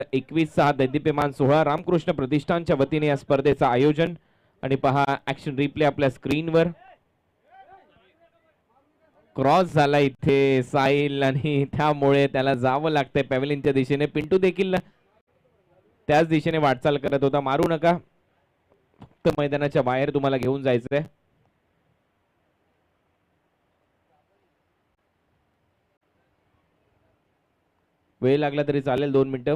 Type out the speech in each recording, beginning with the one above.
2021 दैदिप्यमान सोहळा रामकृष्ण प्रतिष्ठानच्या वतीने या स्पर्धेचं आयोजन. आणि पहा ऍक्शन रिप्ले आपल्या स्क्रीनवर. क्रॉस झाला इथे साहिल आणि त्यामुळे त्याला जावं लागतंय पॅव्हेलियनच्या दिशेने. पिंटू देखील त्याच दिशेने वाटचाल करत होता. मारू नका, फक्त मैदानाच्या बाहेर तुम्हाला घेऊन जायचंय. वेळ लागला तरी चालेल, 2 मिनिटं.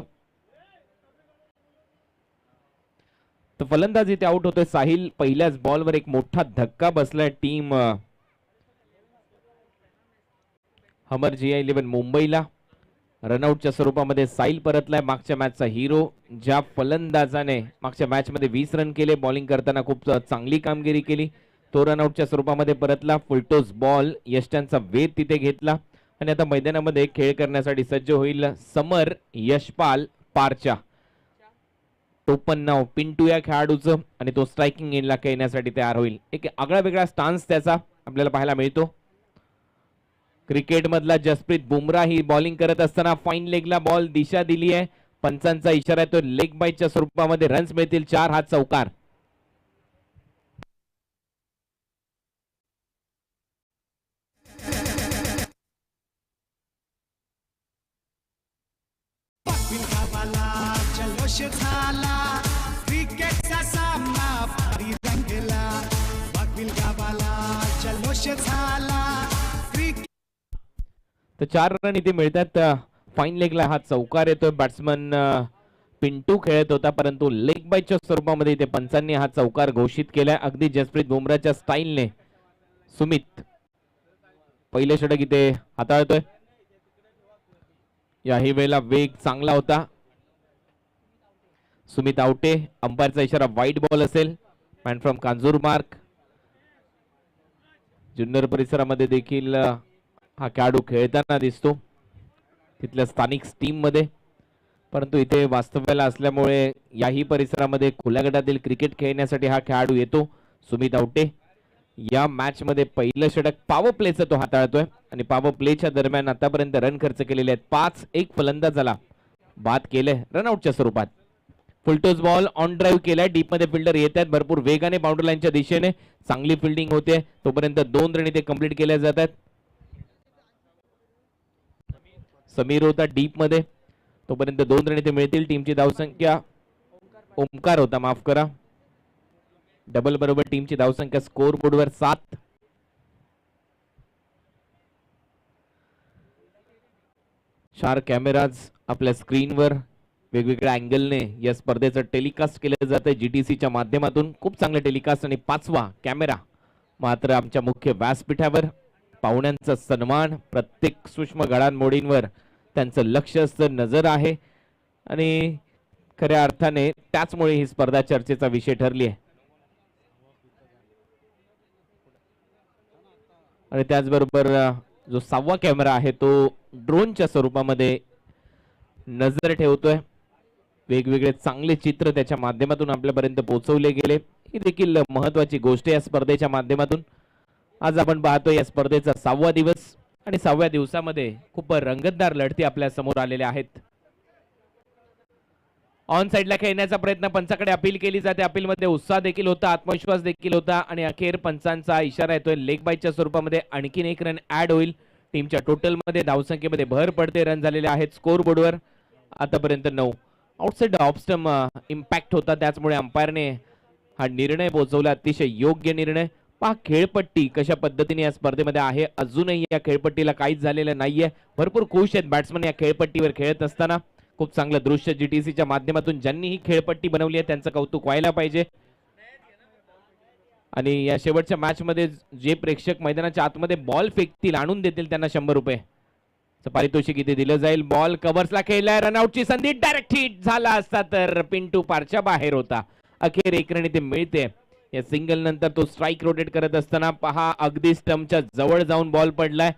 तर फलंदाज इथे आउट होतोय साहिल. पहिल्याच बॉलवर एक मोठा धक्का बसलाय टीम हमर GI11 मुंबईला. रनआउटच्या स्वरूपामध्ये साहिल परतलाय, मागच्या मॅचचा हिरो. ज्या फलंदाजाने मागच्या मॅच मध्ये 20 रन केले, बॉलिंग करताना खूप चांगली कामगिरी केली, तो रनआउटच्या स्वरूपामध्ये परतला. फुलटोस बॉल, यष्ट्यांचा वेध तिथे घेतला आणि आता मैदानामध्ये खेळ करण्यासाठी सज्ज होईल समर यशपाल पारचा. टोपण नाव पिंटू या खेळाडूचं आणि तो स्ट्रायकिंग एंडला खेळण्यासाठी तयार होईल. एक आगळा वेगळा स्टान्स त्याचा आपल्याला पाहायला मिळतो. क्रिकेट मधला जसप्रीत बुमराह ही बॉलिंग करत असताना फाईन लेगला बॉल दिशा दिली आहे. पंचांचा इशारा आहे तो लेग बाईटच्या स्वरूपामध्ये रन्स मिळतील. 4 हा चौकार. क्रिकेटचा सामना भारी रंगला. वाघबिल गावाला जल्लोष झाला. तर 4 रन इथे मिळतात. फाईन लेगला हा चौकार येतोय. बॅट्समन पिंटू खेळत होता, परंतु लेग बाईटच्या स्वरूपामध्ये इथे पंचांनी हा चौकार घोषित केलाय. अगदी जसप्रीत बुमराहच्या स्टाईलने सुमित पहिले षटक इथे हाताळतोय. याही वेळेला वेग चांगला होता. सुमित आवटे. अंपायरचा इशारा वाईट बॉल असेल. Man from Kanjur mark. Junnar परिसरामध्ये देखील हा खेळाडू खेळताना दिसतो, तिथल्या स्थानिक टीम मध्ये. परंतु इथे वास्तव्याला असल्यामुळे याही परिसरामध्ये खुल्या गटातील क्रिकेट खेळण्यासाठी हा खेळाडू येतो. सुमित आवटे या मॅच मध्ये पहिलं षटक पॉवर प्लेचं तो हाताळतोय आणि पॉवर प्लेच्या दरम्यान आतापर्यंत रन खर्च केलेले आहेत 5. एक फलंदाजाला बाद केले रनआउटच्या स्वरूपात. फुलटोस बॉल ऑन ड्राईव्ह केलाय. डीप मध्ये फिल्डर येत आहेत भरपूर वेगाने बाउंड्री लाईनच्या दिशेने. चांगली फिल्डिंग होते, तोपर्यंत 2 रन इथे कंप्लीट केल्या जातात. समीर होता डीप मध्ये, तोपर्यंत 2 रन इथे मिळतील. टीमची धावसंख्या ओमकार होता, माफ करा. डबल बरोबर टीमची धावसंख्या स्कोर बोर्डवर 7. चार कॅमेराज आपल्या स्क्रीनवर वेगवेगळ्या अँगलने या स्पर्धेचं टेलिकास्ट केलं जातं GTCच्या माध्यमातून. खूप चांगलं टेलिकास्ट. आणि 5वा कॅमेरा मात्र आमच्या मुख्य व्यासपीठावर. पाहुण्यांचा सन्मान, प्रत्येक सूक्ष्म घडामोडींवर त्यांचं लक्ष असतं, नजर आहे आणि खऱ्या अर्थाने त्याचमुळे ही स्पर्धा चर्चेचा विषय ठरली आहे. आणि त्याचबरोबर जो 6वा कॅमेरा आहे तो ड्रोनच्या स्वरूपामध्ये नजर ठेवतोय. वेगवेगळे चांगले चित्र त्याच्या माध्यमातून आपल्यापर्यंत पोहोचवले गेले. ही देखील महत्वाची गोष्ट या स्पर्धेच्या माध्यमातून. आज आपण पाहतोय या स्पर्धेचा 6वा दिवस आणि 6व्या दिवसामध्ये खूप रंगतदार लढती आपल्या समोर आलेल्या आहेत. ऑन साइडला खेळण्याचा प्रयत्न पंचाकडे अपील केली जाते. अपील मध्ये उत्साह देखील होता, आत्मविश्वास देखील होता आणि अखेर पंचांचा इशारा येतोय लेग बाईटच्या स्वरूपामध्ये आणखीन 1 रन ऍड होईल. टीमच्या टोटल मध्ये धावसंख्येमध्ये भर पडते. रन झालेले आहेत स्कोर बोर्डवर आतापर्यंत 9. आउटसाइड ऑफ स्टंप इम्पॅक्ट होता, त्याचमुळे अंपायरने हा निर्णय पोहोचवला. अतिशय योग्य निर्णय. पहा खेळपट्टी कशा पद्धतीने या स्पर्धेमध्ये आहे. अजूनही या खेळपट्टीला काहीच झालेलं नाहीये. भरपूर खुश आहेत बॅट्समन या खेळपट्टीवर खेळत असताना. खूप चांगलं दृश्य GTCच्या माध्यमातून ज्यांनी ही खेळपट्टी बनवली आहे त्यांचं कौतुक व्हायला पाहिजे. आणि या शेवटच्या मॅच मध्ये जे प्रेक्षक मैदानाच्या आतमध्ये बॉल फेकतील, आणून देतील, त्यांना 100 रुपये पारितोषिक इथे दिलं जाईल. बॉल कव्हर्सला खेळलाय. रनआउटची संधी. डायरेक्ट हिट झाला असता तर पिंटू पारच्या बाहेर होता. अखेर 1 रन इथे मिळते. या सिंगल नंतर तो स्ट्राइक रोटेट करत असताना पहा अगदी स्टंपच्या जवळ जाऊन बॉल पडलाय.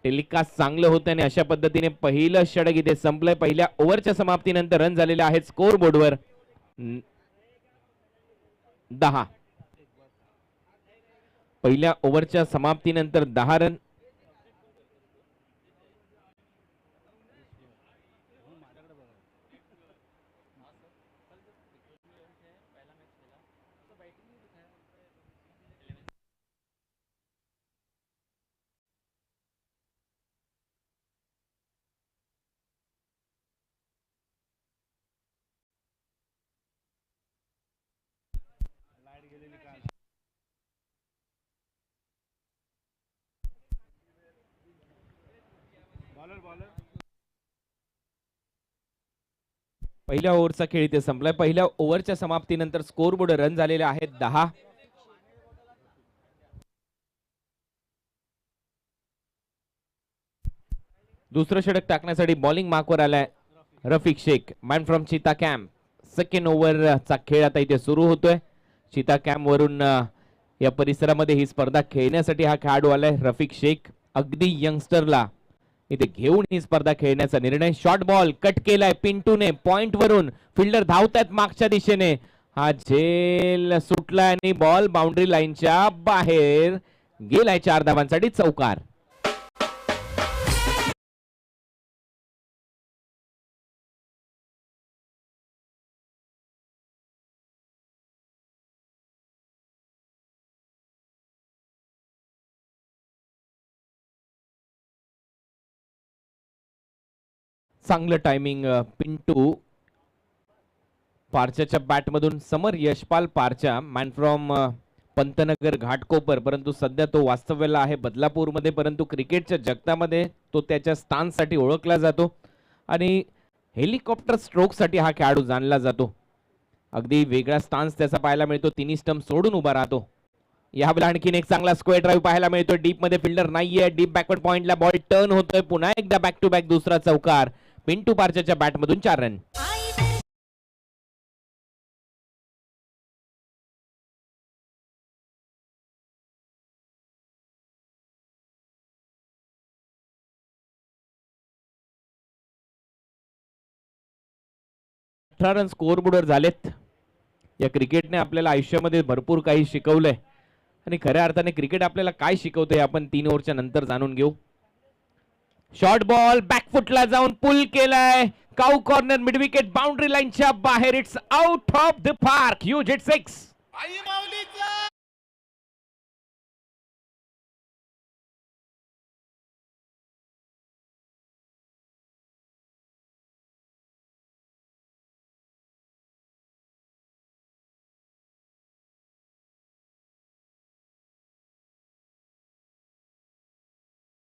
टेलिकास्ट चांगलं होतं आणि अशा पद्धतीने पहिलं षटक इथे संपलंय. पहिल्या ओव्हरच्या समाप्तीनंतर रन झालेले आहेत स्कोर बोर्डवर 10. पहिल्या ओव्हरच्या समाप्तीनंतर 10 रन. पहिल्या ओव्हरचा खेळ इथे संपलाय. पहिल्या ओव्हरच्या समाप्तीनंतर स्कोर बोर्ड रन झालेले आहेत 10. दुसरं षटक टाकण्यासाठी बॉलिंग मार्कवर आलाय रफिक शेख, मॅन फ्रॉम चिता कॅम्प. सेकंड ओव्हरचा खेळ आता इथे सुरू होतोय. चिता कॅम्प वरून या परिसरामध्ये ही स्पर्धा खेळण्यासाठी हा खेळाडू आलाय रफिक शेख. अगदी यंगस्टरला इथे घेऊन ही स्पर्धा खेळण्याचा निर्णय. शॉर्ट बॉल कट केलाय पिंटूने पॉइंट वरून. फिल्डर धावतायत मागच्या दिशेने. हा झेल सुटलाय आणि बॉल बाउंड्री लाईनच्या बाहेर गेलाय. 4 धावांसाठी चौकार. चांगलं टायमिंग पिंटू पारच्याच्या बॅटमधून. समर यशपाल पारच्या, मॅन फ्रॉम पंतनगर घाटकोपर, परंतु सध्या तो वास्तव्याला आहे बदलापूरमध्ये. परंतु क्रिकेटच्या जगतामध्ये तो त्याच्या स्थानसाठी ओळखला जातो आणि हेलिकॉप्टर स्ट्रोकसाठी हा खेळाडू जाणला जातो. अगदी वेगळा स्टान्स त्याचा पाहायला मिळतो. तिन्ही स्टंप सोडून उभा राहतो. यावेळेला आणखीन एक चांगला स्क्वेअर ड्राईव्ह पाहायला मिळतोय. डीप मध्ये फिल्डर नाहीये. डीप बॅकवर्ड पॉइंटला बॉल टर्न होतोय. पुन्हा एकदा बॅक टू बॅक दुसरा चौकार. पिंटू पारच्या बॅटमधून 4 रन. रन स्कोर बोर्डवर झालेत. या क्रिकेटने आपल्याला आयुष्यामध्ये भरपूर काही शिकवलंय आणि खऱ्या अर्थाने क्रिकेट आपल्याला काय शिकवतंय आपण 3 ओव्हरच्या नंतर जाणून घेऊ. शॉर्ट बॉल बॅकफुटला जाऊन पुल केलाय. काऊ कॉर्नर मिड विकेट बाउंड्री लाईनच्या बाहेर. It's out of the park. Huge hit 6.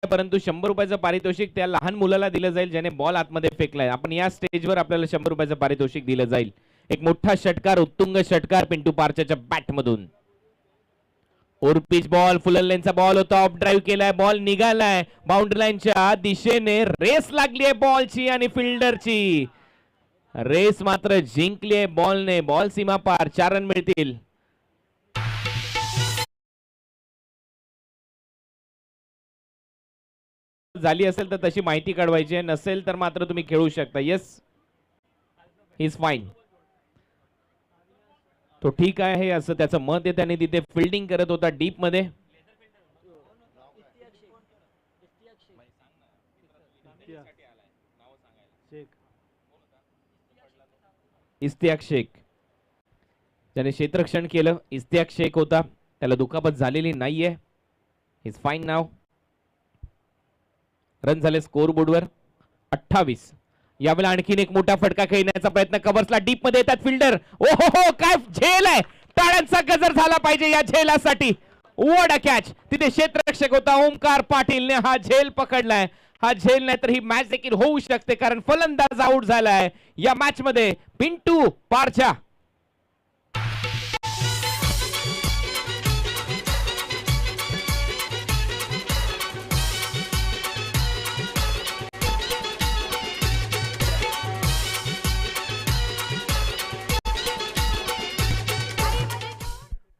परंतु 100 रुपयाचं पारितोषिक त्या लहान मुलाला दिलं जाईल ज्याने बॉल आतमध्ये फेकलाय. आपण या स्टेजवर आपल्याला 100 रुपयाचं पारितोषिक दिलं जाईल. एक मोठा षटकार, उत्तुंग षटकार पिंटू पारच्या बॅटमधून. ओरपिच बॉल, फुलर लेनचा बॉल होता. ऑफ ड्राईव्ह केलाय. बॉल निघालाय बाउंड्री लाईनच्या दिशेने. रेस लागली आहे बॉलची आणि फिल्डरची. रेस मात्र जिंकली आहे बॉलने. बॉल सीमा पार. 4 रन मिळतील. झाली असेल तर तशी माहिती कळवायची आहे. नसेल तर मात्र तुम्ही खेळू शकता. Yes, he is fine. तो ठीक आहे असं त्याचं मत आहे. त्याने तिथे फिल्डिंग करत होता डीप मध्ये. इस्तियाक शेख त्याने क्षेत्ररक्षण केलं. इस्तियाक शेख होता. त्याला दुखापत झालेली नाहीये. Is fine now. रन झाले स्कोर बोर्डवर 28. यावेळेला आणखीन एक मोठा फटका खेळण्याचा प्रयत्न. कव्हर्सला डीप मध्ये येतात फिल्डर. ओहो हो, काय झेल आहे. टाळ्यांचा गजर झाला पाहिजे या झेलासाठी. What a catch. तिथे क्षेत्ररक्षक होता ओमकार पाटीलने हा झेल पकडलाय. हा झेल नाही तर ही मॅच देखील होऊ शकते कारण फलंदाज आउट झालाय या मॅच मध्ये पिंटू पारच्या.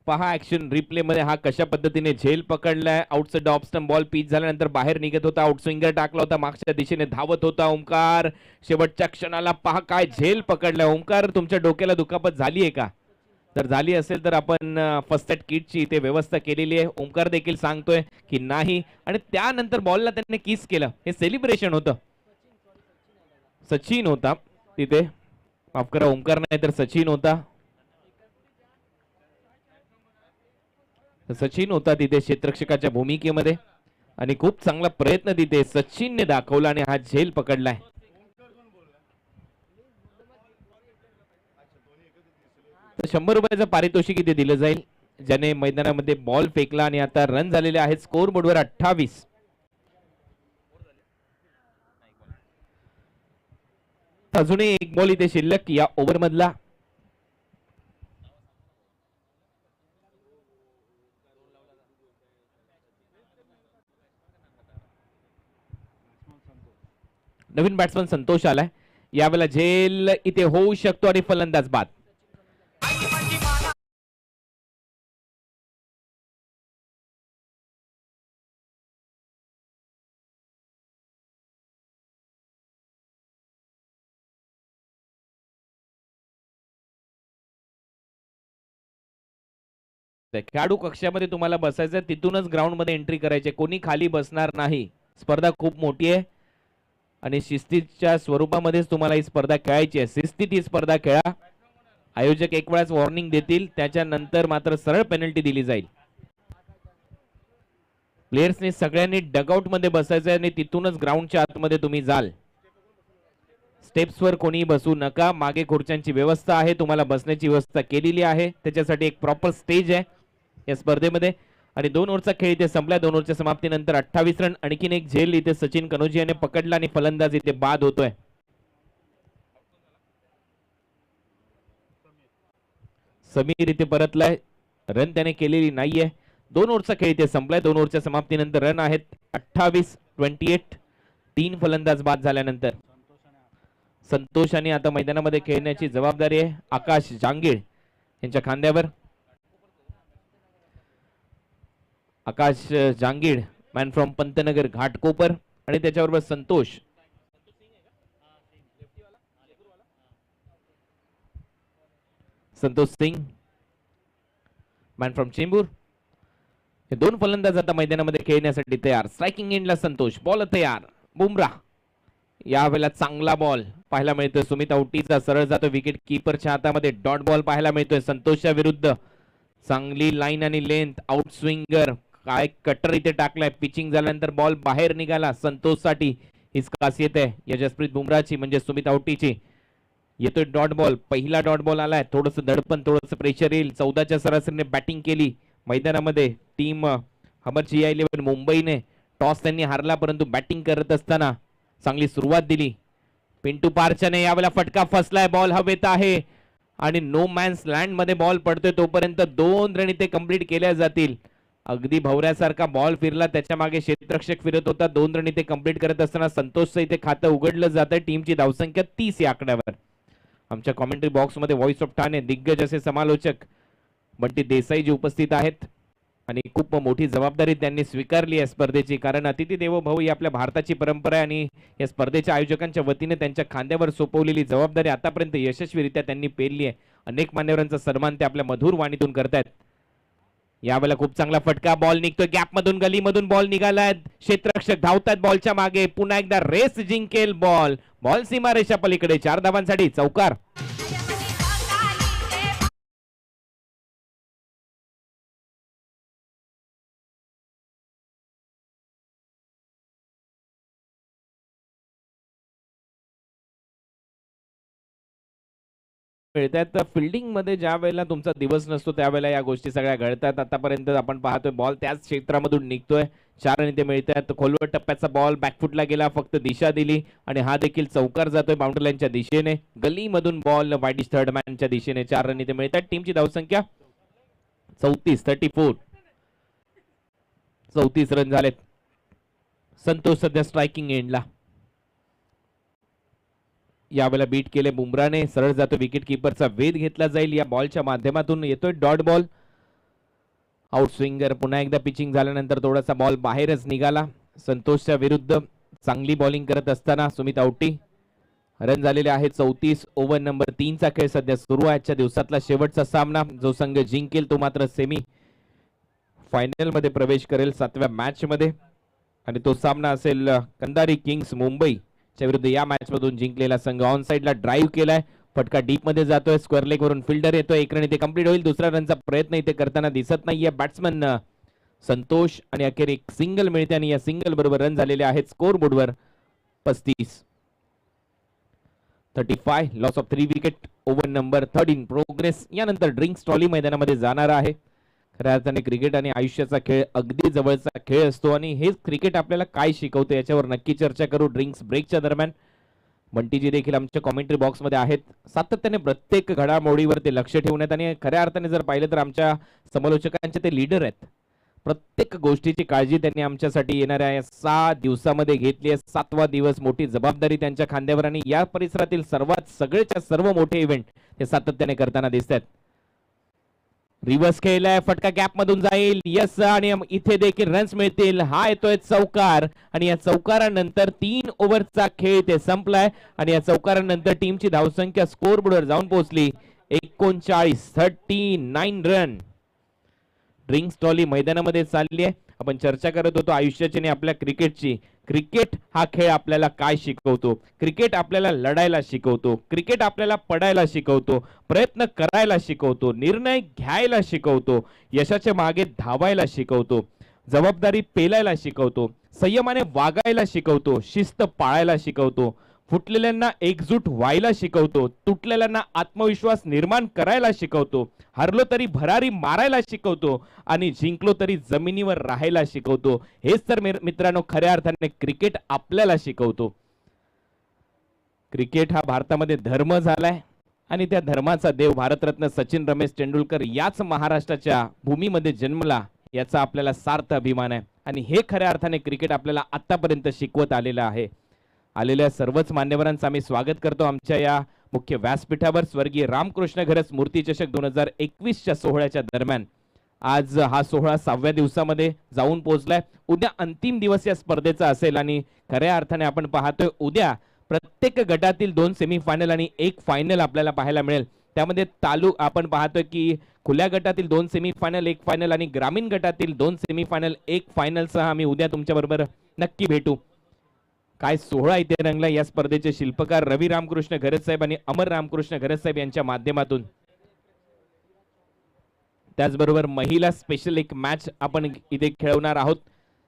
पहा ऍक्शन रिप्ले मध्ये हा कशा पद्धतीने झेल पकडलाय. Outside off stump ball pitch झाल्यानंतर बाहेर निघत होता. आउटस्विंगर टाकला होता. मागच्या दिशेने धावत होता ओमकार. शेवटच्या क्षणाला पहा काय झेल पकडलाय. ओमकार, तुमच्या डोक्याला दुखापत झाली आहे का? तर झाली असेल तर आपण फर्स्ट एड किटची इथे व्यवस्था केलेली आहे. ओमकार देखील सांगतोय की नाही. आणि त्यानंतर बॉलला त्याने किस केलं. हे सेलिब्रेशन होतं. सचिन होता तिथे. माफ करा, ओमकार नाही तर सचिन होता. सचिन होता तिथे क्षेत्ररक्षकाच्या भूमिकेमध्ये आणि खूप चांगला प्रयत्न तिथे सचिनने दाखवला आणि हा झेल पकडलाय. तर 100 रुपयाचं पारितोषिक इथे दिलं जाईल ज्याने मैदानामध्ये बॉल फेकला. आणि आता रन झालेले आहेत स्कोर बोर्डवर 28. अजूनही एक बॉल इथे शिल्लक या ओव्हर मधला. नवीन बॅट्समन संतोष आलाय. यावेळेला झेल इथे होऊ शकतो आणि फलंदाज बाद. खेळाडू कक्षामध्ये तुम्हाला बसायचं, तिथूनच ग्राउंड मध्ये एंट्री करायची, कोणी खाली बसणार नाही. स्पर्धा खूप मोठी आहे आणि शिस्तीच्या स्वरूपामध्येच तुम्हाला ही स्पर्धा खेळायची आहे. शिस्तीत ही स्पर्धा खेळा. आयोजक एक वेळाच वॉर्निंग देतील, त्याच्यानंतर मात्र सरळ पेनल्टी दिली जाईल. प्लेयर्सनी सगळ्यांनी डगआउट मध्ये बसायचं आणि तिथूनच ग्राउंडच्या आतमध्ये तुम्ही जाल. स्टेप्सवर कोणी बसू नका. मागे खुर्च्यांची व्यवस्था आहे, तुम्हाला बसण्याची व्यवस्था केलेली आहे. त्याच्यासाठी एक प्रॉपर स्टेज आहे या स्पर्धेमध्ये. आणि 2 ओव्हरचा खेळ इथे संपला. 2 ओव्हरच्या समाप्तीनंतर 28 रन. आणखीन एक झेल इथे सचिन कनोजियाने पकडला आणि फलंदाज इथे बाद होतोय. समीर इथे परतलाय, रन त्याने केलेली नाहीये. 2 ओव्हरचा खेळ इथे संपलाय. 2 ओव्हरच्या समाप्तीनंतर रन आहेत 28-28. 3 फलंदाज बाद झाल्यानंतर संतोषाने आता मैदानामध्ये खेळण्याची जबाबदारी आहे आकाश जांगीड यांच्या खांद्यावर. आकाश जांगीड, मॅन फ्रॉम पंतनगर घाटकोपर, आणि त्याच्याबरोबर संतोष. Santosh Singh, man from Chembur. हे 2 फलंदाज आता मैदानामध्ये खेळण्यासाठी तयार. स्ट्रायकिंग एंडला संतोष, बॉल तयार. बुमराह, यावेळेला चांगला बॉल पाहायला मिळतोय. सुमित औटीचा सरळ जातो विकेट कीपरच्या हातामध्ये. डॉट बॉल पाहायला मिळतोय संतोषच्या विरुद्ध. चांगली लाईन आणि लेंथ. आउट स्विंगर, काय कटर इथे टाकलाय. पिचिंग झाल्यानंतर बॉल बाहेर निघाला. संतोषसाठी हीच खासियत आहे या जसप्रीत बुमराहची, म्हणजे सुमित औटीची. येतोय डॉट बॉल. पहिला डॉट बॉल आलाय. थोडंसं दडपण, थोडंसं प्रेशर येईल. 14च्या सरासरीने बॅटिंग केली मैदानामध्ये टीम हमर GI11 मुंबईने. टॉस त्यांनी हारला, परंतु बॅटिंग करत असताना चांगली सुरुवात दिली. पिंटू पारच्याने यावेळेला फटका फसलाय. बॉल हवेत आहे आणि नो मॅन्स लँड मध्ये बॉल पडतोय. तोपर्यंत 2 रन इथे कंप्लीट केल्या जातील. अगदी भवऱ्यासारखा बॉल फिरला, त्याच्या मागे क्षेत्ररक्षक फिरत होता. 2 रन इथे कंप्लीट करत असताना संतोषचं इथे खातं उघडलं जातंय. टीमची धावसंख्या 30 या आकड्यावर. आमच्या कॉमेंट्री बॉक्स मध्ये व्हॉइस ऑफ ठाणे दिग्गज असे समालोचक बंटी देसाई जी उपस्थित आहेत आणि खूप मोठी जबाबदारी त्यांनी स्वीकारली आहे स्पर्धेची. कारण अतिथी देवो भव ही आपल्या भारताची परंपरा आहे आणि या स्पर्धेच्या आयोजकांच्या वतीने त्यांच्या खांद्यावर सोपवलेली जबाबदारी आतापर्यंत यशस्वीरित्या त्यांनी पेलली आहे. अनेक मान्यवरांचा सन्मान ते आपल्या मधुर वाणीतून करतायत. यावेळेला खूप चांगला फटका. बॉल निघतोय गॅप मधून, गलीमधून बॉल निघालाय. क्षेत्ररक्षक धावतात बॉलच्या मागे. पुन्हा एकदा रेस जिंकेल बॉल. बॉल सीमारेषा पलीकडे. 4 धावांसाठी चौकार. मिळतात. फिल्डिंग मध्ये ज्या वेळेला तुमचा दिवस नसतो त्यावेळेला या गोष्टी सगळ्या घडतात. आतापर्यंत आपण पाहतोय बॉल त्याच क्षेत्रामधून निघतोय. 4 रन इथे मिळतात. खोलवर टप्प्याचा बॉल बॅकफुटला गेला, फक्त दिशा दिली आणि हा देखील चौकार जातोय बाउंड्री लाईनच्या दिशेने. गलीमधून बॉल वाईडिश थर्ड मॅनच्या दिशेने. 4 रन इथे मिळतात. टीमची धावसंख्या 34. 34 रन झालेत. संतोष सध्या स्ट्रायकिंग एंडला. यावेळेला बीट केले बुमराने. सरळ जातो विकेट कीपरचा वेध घेतला जाईल या बॉलच्या माध्यमातून. येतोय डॉट बॉल. Out swinger. पुन्हा एकदा पिचिंग झाल्यानंतर थोडासा बॉल बाहेरच निघाला. संतोषच्या विरुद्ध चांगली बॉलिंग करत असताना सुमित औटी. रन झालेले आहेत 34. ओव्हर नंबर 3 चा खेळ सध्या सुरू आहे. आजच्या दिवसातला शेवटचा सामना. जो संघ जिंकेल तो मात्र सेमी फायनल मध्ये प्रवेश करेल 7व्या मॅच मध्ये आणि तो सामना असेल कंदारी किंग्स मुंबई च्या विरुद्ध. या मॅच मधून जिंकलेला संघ. ऑन साइडला ड्राईव्ह केलाय. फटका डीप मध्ये जातोय. स्क्वेअर लेग वरून फिल्डर येतोय. 1 रन इथे कंप्लीट होईल. दुसरा रनचा प्रयत्न इथे करताना दिसत नाहीये बॅट्समन संतोष आणि अखेर एक सिंगल मिळते आणि या सिंगल बरोबर रन झालेले आहेत स्कोर बोर्डवर 35. 35. Loss of 3 wicket. Over number 13 progress. यानंतर ड्रिंक्स ट्रॉली मैदानामध्ये जाणार आहे. खऱ्या अर्थाने क्रिकेट आणि आयुष्याचा खेळ अगदी जवळचा खेळ असतो आणि हेच क्रिकेट आपल्याला काय शिकवते याच्यावर नक्की चर्चा करू ड्रिंक्स ब्रेकच्या दरम्यान. बंटीजी देखील आमच्या कॉमेंट्री बॉक्समध्ये आहेत. सातत्याने प्रत्येक घडामोडीवर ते लक्ष ठेवून आहेत आणि खऱ्या अर्थाने जर पाहिलं तर आमच्या समालोचकांचे ते लीडर आहेत. प्रत्येक गोष्टीची काळजी त्यांनी आमच्यासाठी येणाऱ्या या 6 दिवसामध्ये घेतली आहे. 7वा दिवस, मोठी जबाबदारी त्यांच्या खांद्यावर आणि या परिसरातील सगळेच्या सर्व मोठे इव्हेंट ते सातत्याने करताना दिसत आहेत. रिव्हर्स खेळलाय, फटका गॅप मधून जाईल, यस, आणि इथे देखील रन्स मिळतील. हा येतोय चौकार आणि या चौकारानंतर 3 ओव्हरचा खेळ ते संपलाय आणि या चौकारानंतर टीमची धावसंख्या स्कोर बोर्डवर जाऊन पोहोचली 39 रन. ड्रिंक्स ट्रॉली मैदानामध्ये चालली आहे. आपण चर्चा करत होतो आयुष्याची आणि आपल्या क्रिकेटची. क्रिकेट हा खेळ आपल्याला काय शिकवतो? क्रिकेट आपल्याला लढायला शिकवतो, क्रिकेट आपल्याला पडायला शिकवतो, प्रयत्न करायला शिकवतो, निर्णय घ्यायला शिकवतो, यशाच्या मागे धावायला शिकवतो, जबाबदारी पेलायला शिकवतो, संयमाने वागायला शिकवतो, शिस्त पाळायला शिकवतो, फुटलेल्यांना एकजूट व्हायला शिकवतो, तुटलेल्यांना आत्मविश्वास निर्माण करायला शिकवतो, हरलो तरी भरारी मारायला शिकवतो आणि जिंकलो तरी जमिनीवर राहायला शिकवतो. हेच तर मित्रांनो खऱ्या अर्थाने क्रिकेट आपल्याला शिकवतो. क्रिकेट हा भारतामध्ये धर्म झालाय आणि त्या धर्माचा देव भारतरत्न सचिन रमेश तेंडुलकर याच महाराष्ट्राच्या भूमीमध्ये जन्मला याचा आपल्याला सार्थ अभिमान आहे आणि हे खऱ्या अर्थाने क्रिकेट आपल्याला आतापर्यंत शिकवत आलेलं आहे. आलेल्या सर्वच मान्यवरांचं आम्ही स्वागत करतो आमच्या या मुख्य व्यासपीठावर. स्वर्गीय रामकृष्ण घरत स्मृती चषक 2021च्या सोहळ्याच्या दरम्यान आज हा सोहळा 6व्या दिवसामध्ये जाऊन पोहोचलाय. उद्या अंतिम दिवस या स्पर्धेचा असेल आणि खऱ्या अर्थाने आपण पाहतोय उद्या प्रत्येक गटातील 2 सेमीफायनल आणि 1 फायनल आपल्याला पाहायला मिळेल. त्यामध्ये आपण पाहतोय की खुल्या गटातील 2 सेमीफायनल, 1 फायनल आणि ग्रामीण गटातील 2 सेमीफायनल, 1 फायनलसह आम्ही उद्या तुमच्या बरोबर नक्की भेटू. काय सोहळा इथे रंगला. या स्पर्धेचे शिल्पकार रवी रामकृष्ण घरत साहेब आणि अमर रामकृष्ण घरत साहेब यांच्या माध्यमातून. त्याचबरोबर महिला स्पेशल एक मॅच आपण इथे खेळवणार आहोत,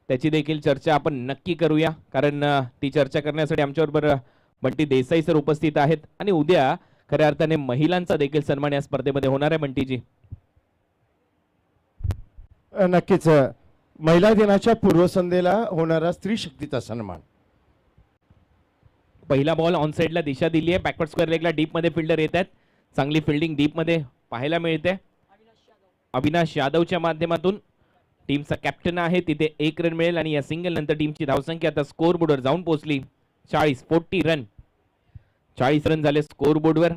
त्याची देखील चर्चा आपण नक्की करूया कारण ती चर्चा करण्यासाठी आमच्याबरोबर बंटी देसाई सर उपस्थित आहेत आणि उद्या खऱ्या अर्थाने महिलांचा देखील सन्मान या स्पर्धेमध्ये होणार आहे. बंटीजी नक्कीच महिला दिनाच्या पूर्वसंध्येला होणारा स्त्री शक्तीचा सन्मान. पहिला बॉल ऑन साइडला दिशा दिली आहे. बॅकवर्ड स्क्वेअर लेगला डीप मध्ये फिल्डर येत आहेत. चांगली फिल्डिंग डीप मध्ये पाहायला मिळते. अविनाश यादवच्या माध्यमातून टीमचा कॅप्टन आहे. तिथे 1 रन मिळेल आणि या सिंगल नंतर टीमची धावसंख्या आता स्कोर बोर्डवर जाऊन पोहोचली 40 रन. 40 रन झाले स्कोर बोर्डवर.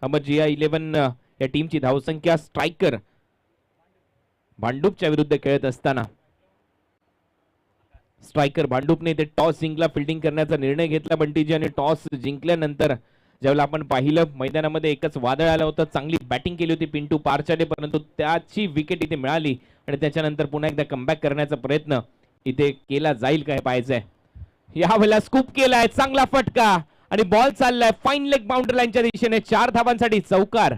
अमर जिया 11 या टीमची धावसंख्या. स्ट्रायकर भांडूपच्या विरुद्ध खेळत असताना स्ट्रायकर भांडूपने ते टॉस जिंकला, फिल्डिंग करण्याचा निर्णय घेतला बंटीजी आणि टॉस जिंकल्यानंतर ज्यावेळेला आपण पाहिलं मैदानामध्ये एकच वादळ आलं होतं. चांगली बॅटिंग केली होती पिंटू पारचाले, परंतु त्याची विकेट इथे मिळाली आणि त्याच्यानंतर पुन्हा एकदा कमबॅक करण्याचा प्रयत्न इथे केला जाईल काय पाहायचंय. यावेळेला स्कूप केलाय, चांगला फटका आणि बॉल चाललाय फाईन लेग बाउंड्री लाईनच्या दिशेने. 4 धावांसाठी चौकार.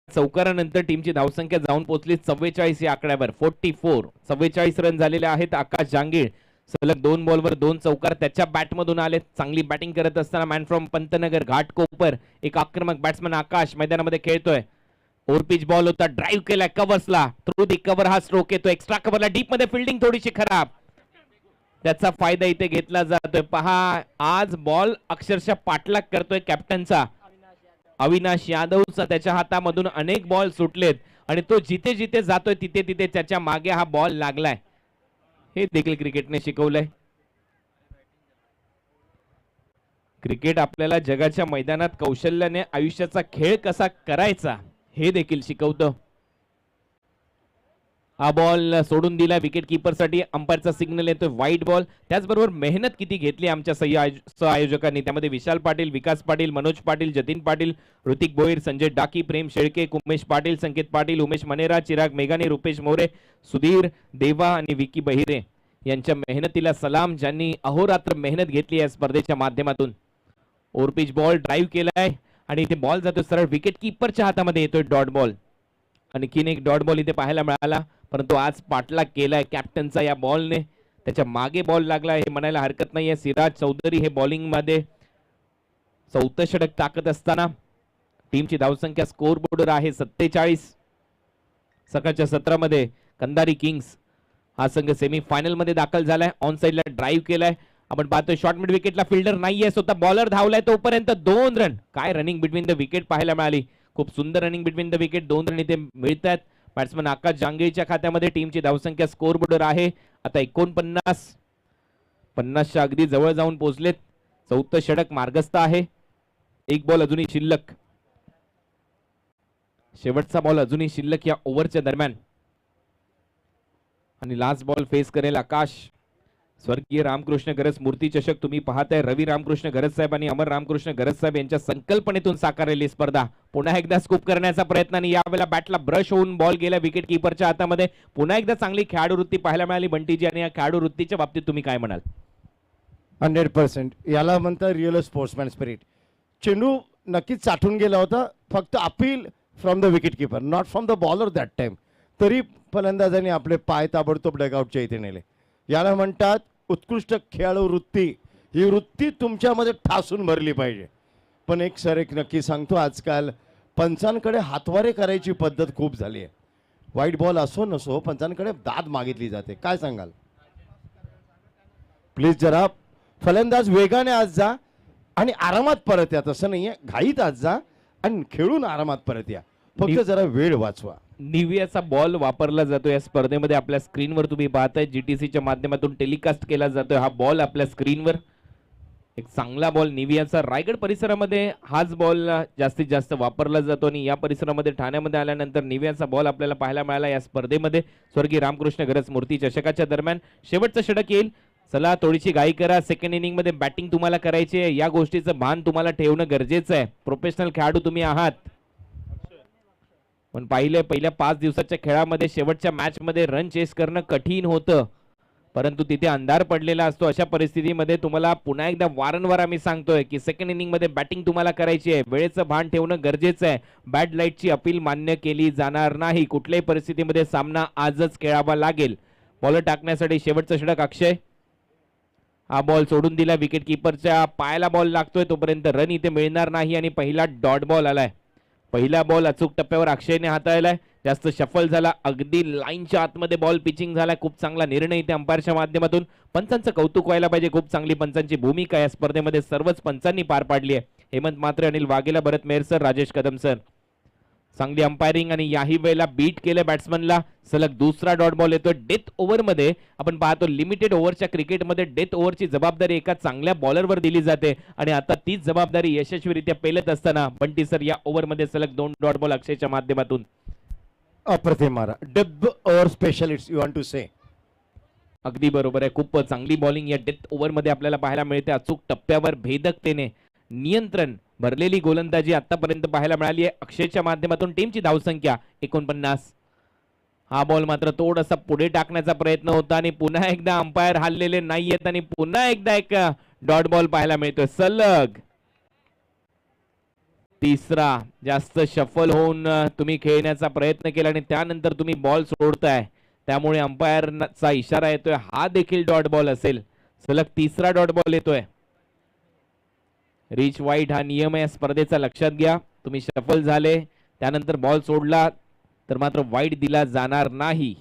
चौकारानंतर टीमची धावसंख्या जाऊन पोहोचली 44 या आकड्यावर. 44 रन झालेले आहेत. आकाश जांगीळ सलग 2 बॉलवर 2 चौकार त्याच्या बॅटमधून आले. चांगली बॅटिंग करत असताना मॅन फ्रॉम पंतनगर घाटकोपर एक आक्रमक बॅट्समन आकाश मैदानामध्ये खेळतोय. ओव्हर पिच बॉल होता, ड्राईव्ह केलाय कव्हर्सला, थ्रू दी कव्हर हा स्ट्रोक येतो. एक्स्ट्रा कव्हरला डीप मध्ये फिल्डिंग थोडीशी खराब, त्याचा फायदा इथे घेतला जातोय. पहा आज बॉल अक्षरशः पाठलाग करतोय कॅप्टनचा अविनाश यादवचा. त्याच्या हातामधून अनेक बॉल सुटलेत आणि तो जिथे जिथे जातोय तिथे तिथे त्याच्या मागे हा बॉल लागलाय. हे देखील क्रिकेटने शिकवलंय. क्रिकेट आपल्याला जगाच्या मैदानात कौशल्याने आयुष्याचा खेळ कसा करायचा हे देखील शिकवतं. हा बॉल सोडून दिला विकेट कीपर साठी. अंपायरचा सिग्नल येतोय वाईट बॉल. त्याचबरोबर मेहनत किती घेतली आमच्या सहआयोजकांनी, त्यामध्ये विशाल पाटील, विकास पाटील, मनोज पाटील, जतीन पाटील, ऋतिक भोईर, संजय डाकी, प्रेम शेळके, उमेश पाटील, संकेत पाटील, उमेश मनेरा, चिराग मेघानी, रुपेश मोरे, सुधीर देवा आणि विकी बहिरे यांच्या मेहनतीला सलाम, ज्यांनी अहोरात्र मेहनत घेतली या स्पर्धेच्या माध्यमातून. ओव्हर पिच बॉल ड्राईव्ह केलाय आणि इथे बॉल जातो सरळ विकेट कीपरच्या हातामध्ये येतोय डॉट बॉल. आणखीन एक डॉट बॉल इथे पाहायला मिळाला, परंतु आज पाठलाग केलाय कॅप्टनचा या बॉलने. त्याच्या मागे बॉल लागला हे म्हणायला हरकत नाहीये. सिराज चौधरी हे बॉलिंग मध्ये 4थं षटक टाकत असताना टीमची धावसंख्या स्कोर बोर्डवर आहे 47. सकाळच्या सत्रामध्ये कंधारी किंग्स हा संघ सेमीफायनल मध्ये दाखल झालाय. ऑन साइडला ड्राईव्ह केलाय. आपण पाहतोय शॉर्ट मिड विकेटला फिल्डर नाहीये, स्वतः बॉलर धावलाय तोपर्यंत 2 रन. काय रनिंग बिटवीन द विकेट पाहायला मिळाली. खूप सुंदर running between the wicket. 2 run इथे मिळतात. बॅट्समन आकाश जांगेच्या खात्यामध्ये. टीमची धावसंख्या स्कोर बोर्डवर आहे आता 49. 50च्या अगदी जवळ जाऊन पोहोचलेत. 4थं षटक मार्गस्थ आहे. एक बॉल अजूनही शिल्लक. शेवटचा बॉल अजूनही शिल्लक या ओव्हरच्या दरम्यान. आणि लास्ट बॉल फेस करेल आकाश. स्वर्गीय रामकृष्ण गरज स्मृती चषक तुम्ही पाहताय. रवी रामकृष्ण गरज साहेब आणि अमर रामकृष्ण गरज साहेब यांच्या संकल्पनेतून साकारलेली स्पर्धा. पुन्हा एकदा स्कूप करण्याचा प्रयत्न आणि यावेळेला बॅटला ब्रश होऊन बॉल गेला विकेट किपरच्या हातामध्ये. पुन्हा एकदा चांगली खेळाडू वृत्ती पाहायला मिळाली बंटीजी. आणि या खेळाडू वृत्तीच्या बाबतीत तुम्ही काय म्हणाल? 100% याला म्हणतात रिअल स्पोर्ट्समॅन स्पिरिट. चेंडू नक्कीच साठून गेला होता. फक्त appeal from the wicket keeper, not from the bowler that time. तरी फलंदाजांनी आपले पाय ताबडतोब डगआउटच्या इथे नेले. याला म्हणतात उत्कृष्ट खेळाडू वृत्ती. ही वृत्ती तुमच्यामध्ये ठासून भरली पाहिजे. पण एक नक्की सांगतो, आजकाल पंचांकडे हातवारे करायची पद्धत खूप झाली आहे. वाईट बॉल असो नसो पंचांकडे दाद मागितली जाते. काय सांगाल? प्लीज जरा फलंदाज वेगाने आज जा आणि आरामात परत या. तसं नाहीये, घाईत आज जा आणि खेळून आरामात परत या. फक्त जरा वेळ वाचवा. निवियाचा बॉल वापरला जातो या स्पर्धेमध्ये. आपल्या स्क्रीनवर तुम्ही पाहताय जीटीसीच्या माध्यमातून टेलिकास्ट केला जातोय हा बॉल आपल्या स्क्रीनवर. एक चांगला बॉल निवियाचा. रायगड परिसरामध्ये हाच बॉल जास्तीत जास्त वापरला जातो आणि या परिसरामध्ये ठाण्यामध्ये आल्यानंतर निवियाचा बॉल आपल्याला पाहायला मिळाला या स्पर्धेमध्ये. स्वर्गीय रामकृष्ण गरज स्मृती चषकाच्या दरम्यान शेवटचं षटक येईल. चला थोडीशी घाई करा. सेकंड इनिंग मध्ये बॅटिंग तुम्हाला करायची आहे. या गोष्टीचं भान तुम्हाला ठेवणं गरजेचं आहे. प्रोफेशनल खेळाडू तुम्ही आहात. पण पहिल्या 5 दिवसाच्या खेळामध्ये शेवटच्या मॅच मध्ये रन चेस करणं कठीण होतं, परंतु तिथे अंधार पडलेला असतो. अशा परिस्थितीमध्ये तुम्हाला पुन्हा एकदा वारंवार आम्ही सांगतोय की सेकंड इनिंग मध्ये बॅटिंग तुम्हाला करायची आहे. वेळेचं भान ठेवणं गरजेचं आहे. बॅड लाईटची अपील मान्य केली जाणार नाही. कुठल्याही परिस्थितीमध्ये सामना आजच खेळावा लागेल. बॉलर टाकण्यासाठी शेवटचं षटक अक्षय. हा बॉल सोडून दिला. विकेट किपरच्या पायाला बॉल लागतोय तोपर्यंत रन इथे मिळणार नाही आणि पहिला डॉट बॉल आलाय. पहिला बॉल अचूक टप्प्यावर अक्षयने हाताळलाय. जास्त शफल झाला. अगदी लाईनच्या आतमध्ये बॉल पिचिंग झालाय. खूप चांगला निर्णय इथे अंपायरच्या माध्यमातून. पंचांचं कौतुक व्हायला पाहिजे. खूप चांगली पंचांची भूमिका या स्पर्धेमध्ये सर्वच पंचांनी पार पाडली आहे. हेमंत मात्रे, अनिल वाघेला, भरत मेहर सर, राजेश कदम सर. चांगली अंपायरिंग आणि याही वेळेला बीट केलं बॅट्समनला. सलग दुसरा डॉट बॉल येतोय. डेथ ओव्हर मध्ये आपण पाहतो लिमिटेड ओव्हरच्या क्रिकेटमध्ये डेथ ओव्हरची जबाबदारी एका चांगल्या बॉलरवर दिली जाते आणि आता तीच जबाबदारी यशस्वीरित्या पेलत असताना बंटी सर या ओव्हरमध्ये सलग 2 डॉट बॉल अक्षयच्या माध्यमातून. अप्रतिम मारा. Death over specialist you want to say. अगदी बरोबर आहे. खूप चांगली बॉलिंग या डेथ ओव्हर मध्ये आपल्याला पाहायला मिळते. अचूक टप्प्यावर भेदकतेने नियंत्रण भरलेली गोलंदाजी आतापर्यंत पाहायला मिळाली आहे अक्षयच्या माध्यमातून. टीमची धावसंख्या 49. हा बॉल मात्र थोडासा पुढे टाकण्याचा प्रयत्न होता आणि पुन्हा एकदा अंपायर हल्लेले नाहीयेत आणि पुन्हा एकदा एक डॉट बॉल पाहायला मिळतोय. सलग तिसरा. जास्त शफल होऊन तुम्ही खेळण्याचा प्रयत्न केला आणि त्यानंतर तुम्ही बॉल सोडताय, त्यामुळे अंपायरचा इशारा येतोय हा देखील डॉट बॉल असेल. सलग तिसरा डॉट बॉल येतोय. रिच वाईट हा नियम आहे स्पर्धेचा, लक्षात घ्या. तुम्ही शफल झाले त्यानंतर बॉल सोडला तर मात्र वाईट दिला जाणार नाही.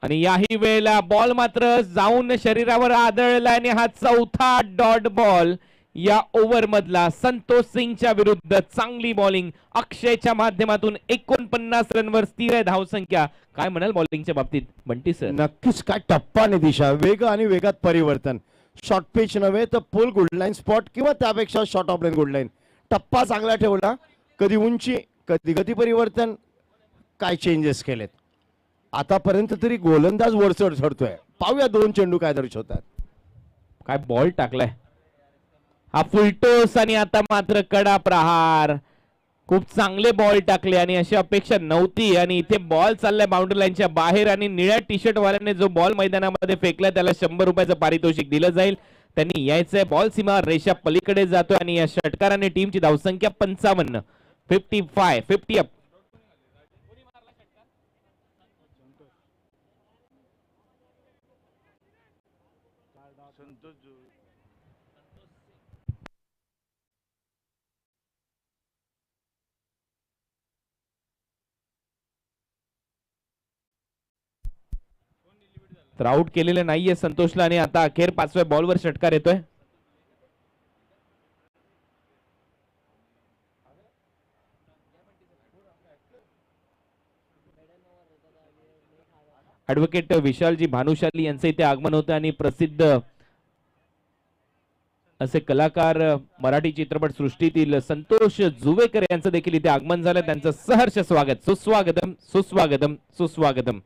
आणि याही वेळेला बॉल मात्र जाऊन शरीरावर आदळला आणि हा चौथा डॉट बॉल या ओव्हर मधला. संतोष सिंगच्या विरुद्ध चांगली बॉलिंग अक्षयच्या माध्यमातून. 49 रनवर स्थिर आहे धावसंख्या. काय म्हणाल बॉलिंगच्या बाबतीत बंटी सर? नक्कीच काय टप्पा आणि दिशा, वेग आणि वेगात परिवर्तन. शॉर्ट पिच नव्हे तर फुल गुडलाईन स्पॉट किंवा त्यापेक्षा शॉर्ट ऑफ लाईन गुडलाईन. टप्पा चांगला ठेवला. कधी उंची कधी गती परिवर्तन, काय चेंजेस केलेत आतापर्यंत तरी गोलंदाज वरचढ ठरतोय. पाहूया 2 चेंडू काय दर्शवतात. काय बॉल टाकलाय हा फुलटोस आणि आता मात्र कडा प्रहार. खूप चांगले बॉल टाकले आणि अशी अपेक्षा नव्हती. आणि इथे बॉल चाललाय बाउंड्री लाईनच्या बाहेर आणि निळ्या टी शर्ट वाल्याने जो बॉल मैदानामध्ये फेकलाय त्याला 100 रुपयाचं पारितोषिक दिलं जाईल. त्यांनी यायचंय. बॉल सीमा रेषा पलीकडे जातोय आणि या षटकाराने टीमची धावसंख्या 55 50 अप. तर आउट केलेलं नाहीये संतोषला आणि आता अखेर 5व्या बॉलवर षटकार येतोय. ऍडव्होकेट विशालजी भानुशाली यांचे इथे आगमन होतं आणि प्रसिद्ध असे कलाकार मराठी चित्रपट सृष्टीतील संतोष जुवेकर यांचं देखील इथे आगमन झालं. त्यांचं सहर्ष स्वागत. सुस्वागतम सुस्वागतम सुस्वागतम.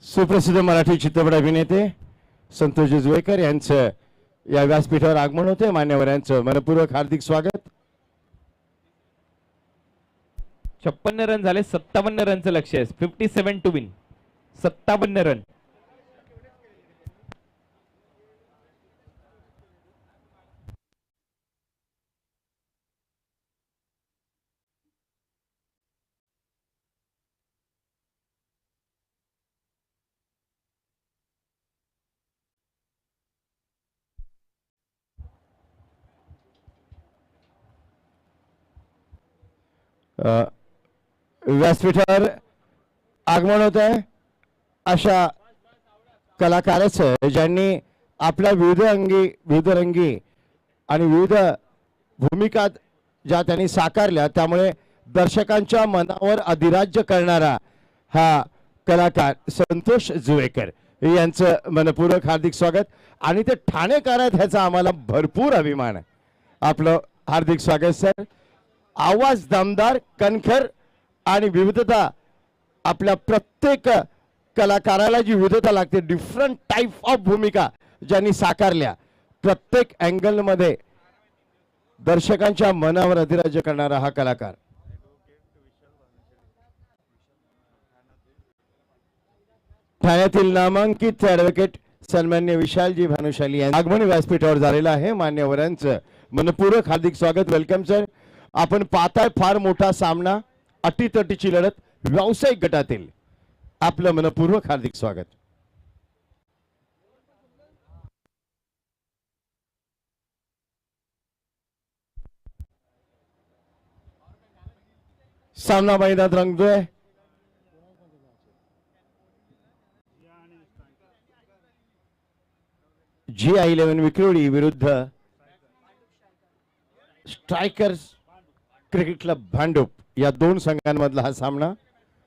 सुप्रसिद्ध मराठी चित्रपट अभिनेते संतोष जुवेकर यांचं या व्यासपीठावर आगमन होते. मान्यवरांचं मनपूर्वक हार्दिक स्वागत. 56 रन झाले. 57 रनचं लक्ष्य आहे. 57 टू विन. 57 रन. व्यासपीठावर आगमन होत आहे अशा कलाकाराचं ज्यांनी आपल्या विविध रंगी आणि विविध भूमिका ज्या त्यांनी साकारल्या, त्यामुळे दर्शकांच्या मनावर अधिराज्य करणारा हा कलाकार संतोष जुवेकर यांचं मनपूर्वक हार्दिक स्वागत. आणि ते ठाणेकर आहेत ह्याचा आम्हाला भरपूर अभिमान आहे. आपलं हार्दिक स्वागत सर. आवाज दमदार, कणखर आणि विविधता. आपल्या प्रत्येक कलाकाराला जी विविधता लागते, डिफरंट टाइप ऑफ भूमिका ज्यांनी साकारल्या, प्रत्येक अँगल मध्ये दर्शकांच्या मनावर अधिराज्य करणारा हा कलाकार. ठाण्यातील नामांकित ऍडव्होकेट सन्मान्य विशालजी भानुशाली यांचं आगमन व्यासपीठावर झालेलं आहे. मान्यवरांचं मनपूर्वक हार्दिक स्वागत. Welcome sir. आपण पाहताय फार मोठा सामना, अटीतटीची लढत व्यावसायिक गटातील. आपलं मनपूर्वक हार्दिक स्वागत. सामना मैदानात रंगतोय. GI11 विक्रोळी विरुद्ध स्ट्रायकर्स क्रिकेट क्लब भांडूप या दोन संघांमधला हा सामना.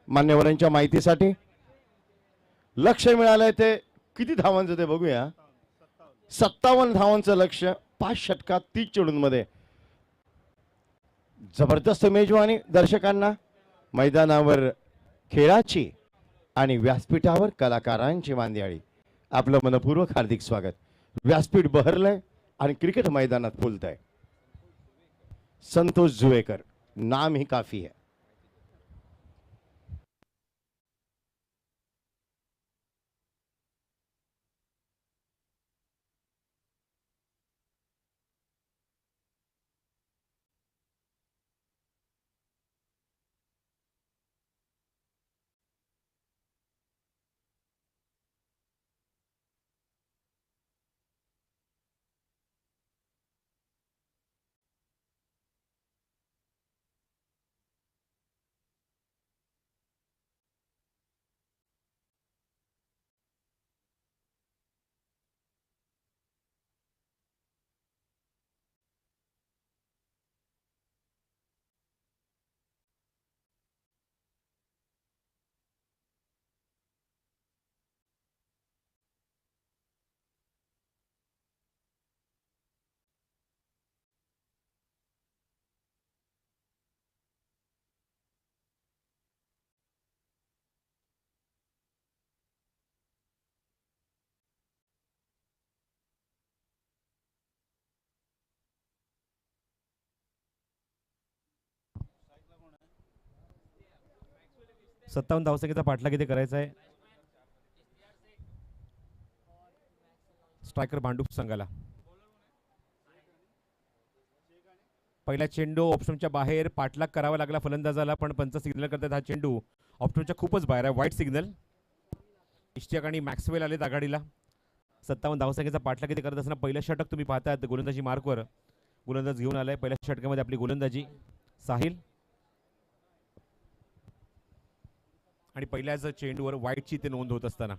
मान्यवरांच्या माहितीसाठी लक्ष मिळालंय ते किती धावांचं ते बघूया. 57 धावांचं लक्ष्य, 5 षटकात 30 चेंडूंमध्ये. जबरदस्त मेजवानी दर्शकांना. मैदानावर खेळाची आणि व्यासपीठावर कलाकारांची मांदियाळी. आपलं मनपूर्वक हार्दिक स्वागत. व्यासपीठ बहरलंय आणि क्रिकेट मैदानात फुलतंय. संतोष जुवेकर नाम ही काफी है. सत्तावन्न धावसंख्येचा पाठलाग इथे करायचा आहे स्ट्रायकर भांडूप संघाला. पहिला चेंडू ऑप्शनच्या बाहेर पाठलाग करावा लागला फलंदाजाला, पण पंच सिग्नल करतात हा चेंडू ऑप्शनच्या खूपच बाहेर आहे. वाईट सिग्नल. इष्टिक आणि मॅक्सवेल आलेत आघाडीला. 57 धावसंख्येचा पाठलाग इथे करत असताना पहिलं षटक तुम्ही पाहताय गोलंदाजी मार्कवर गोलंदाज घेऊन आलाय. पहिल्या षटकामध्ये आपली गोलंदाजी साहिल आणि पहिल्याच चेंडूवर वाईटची ते नोंद होत असताना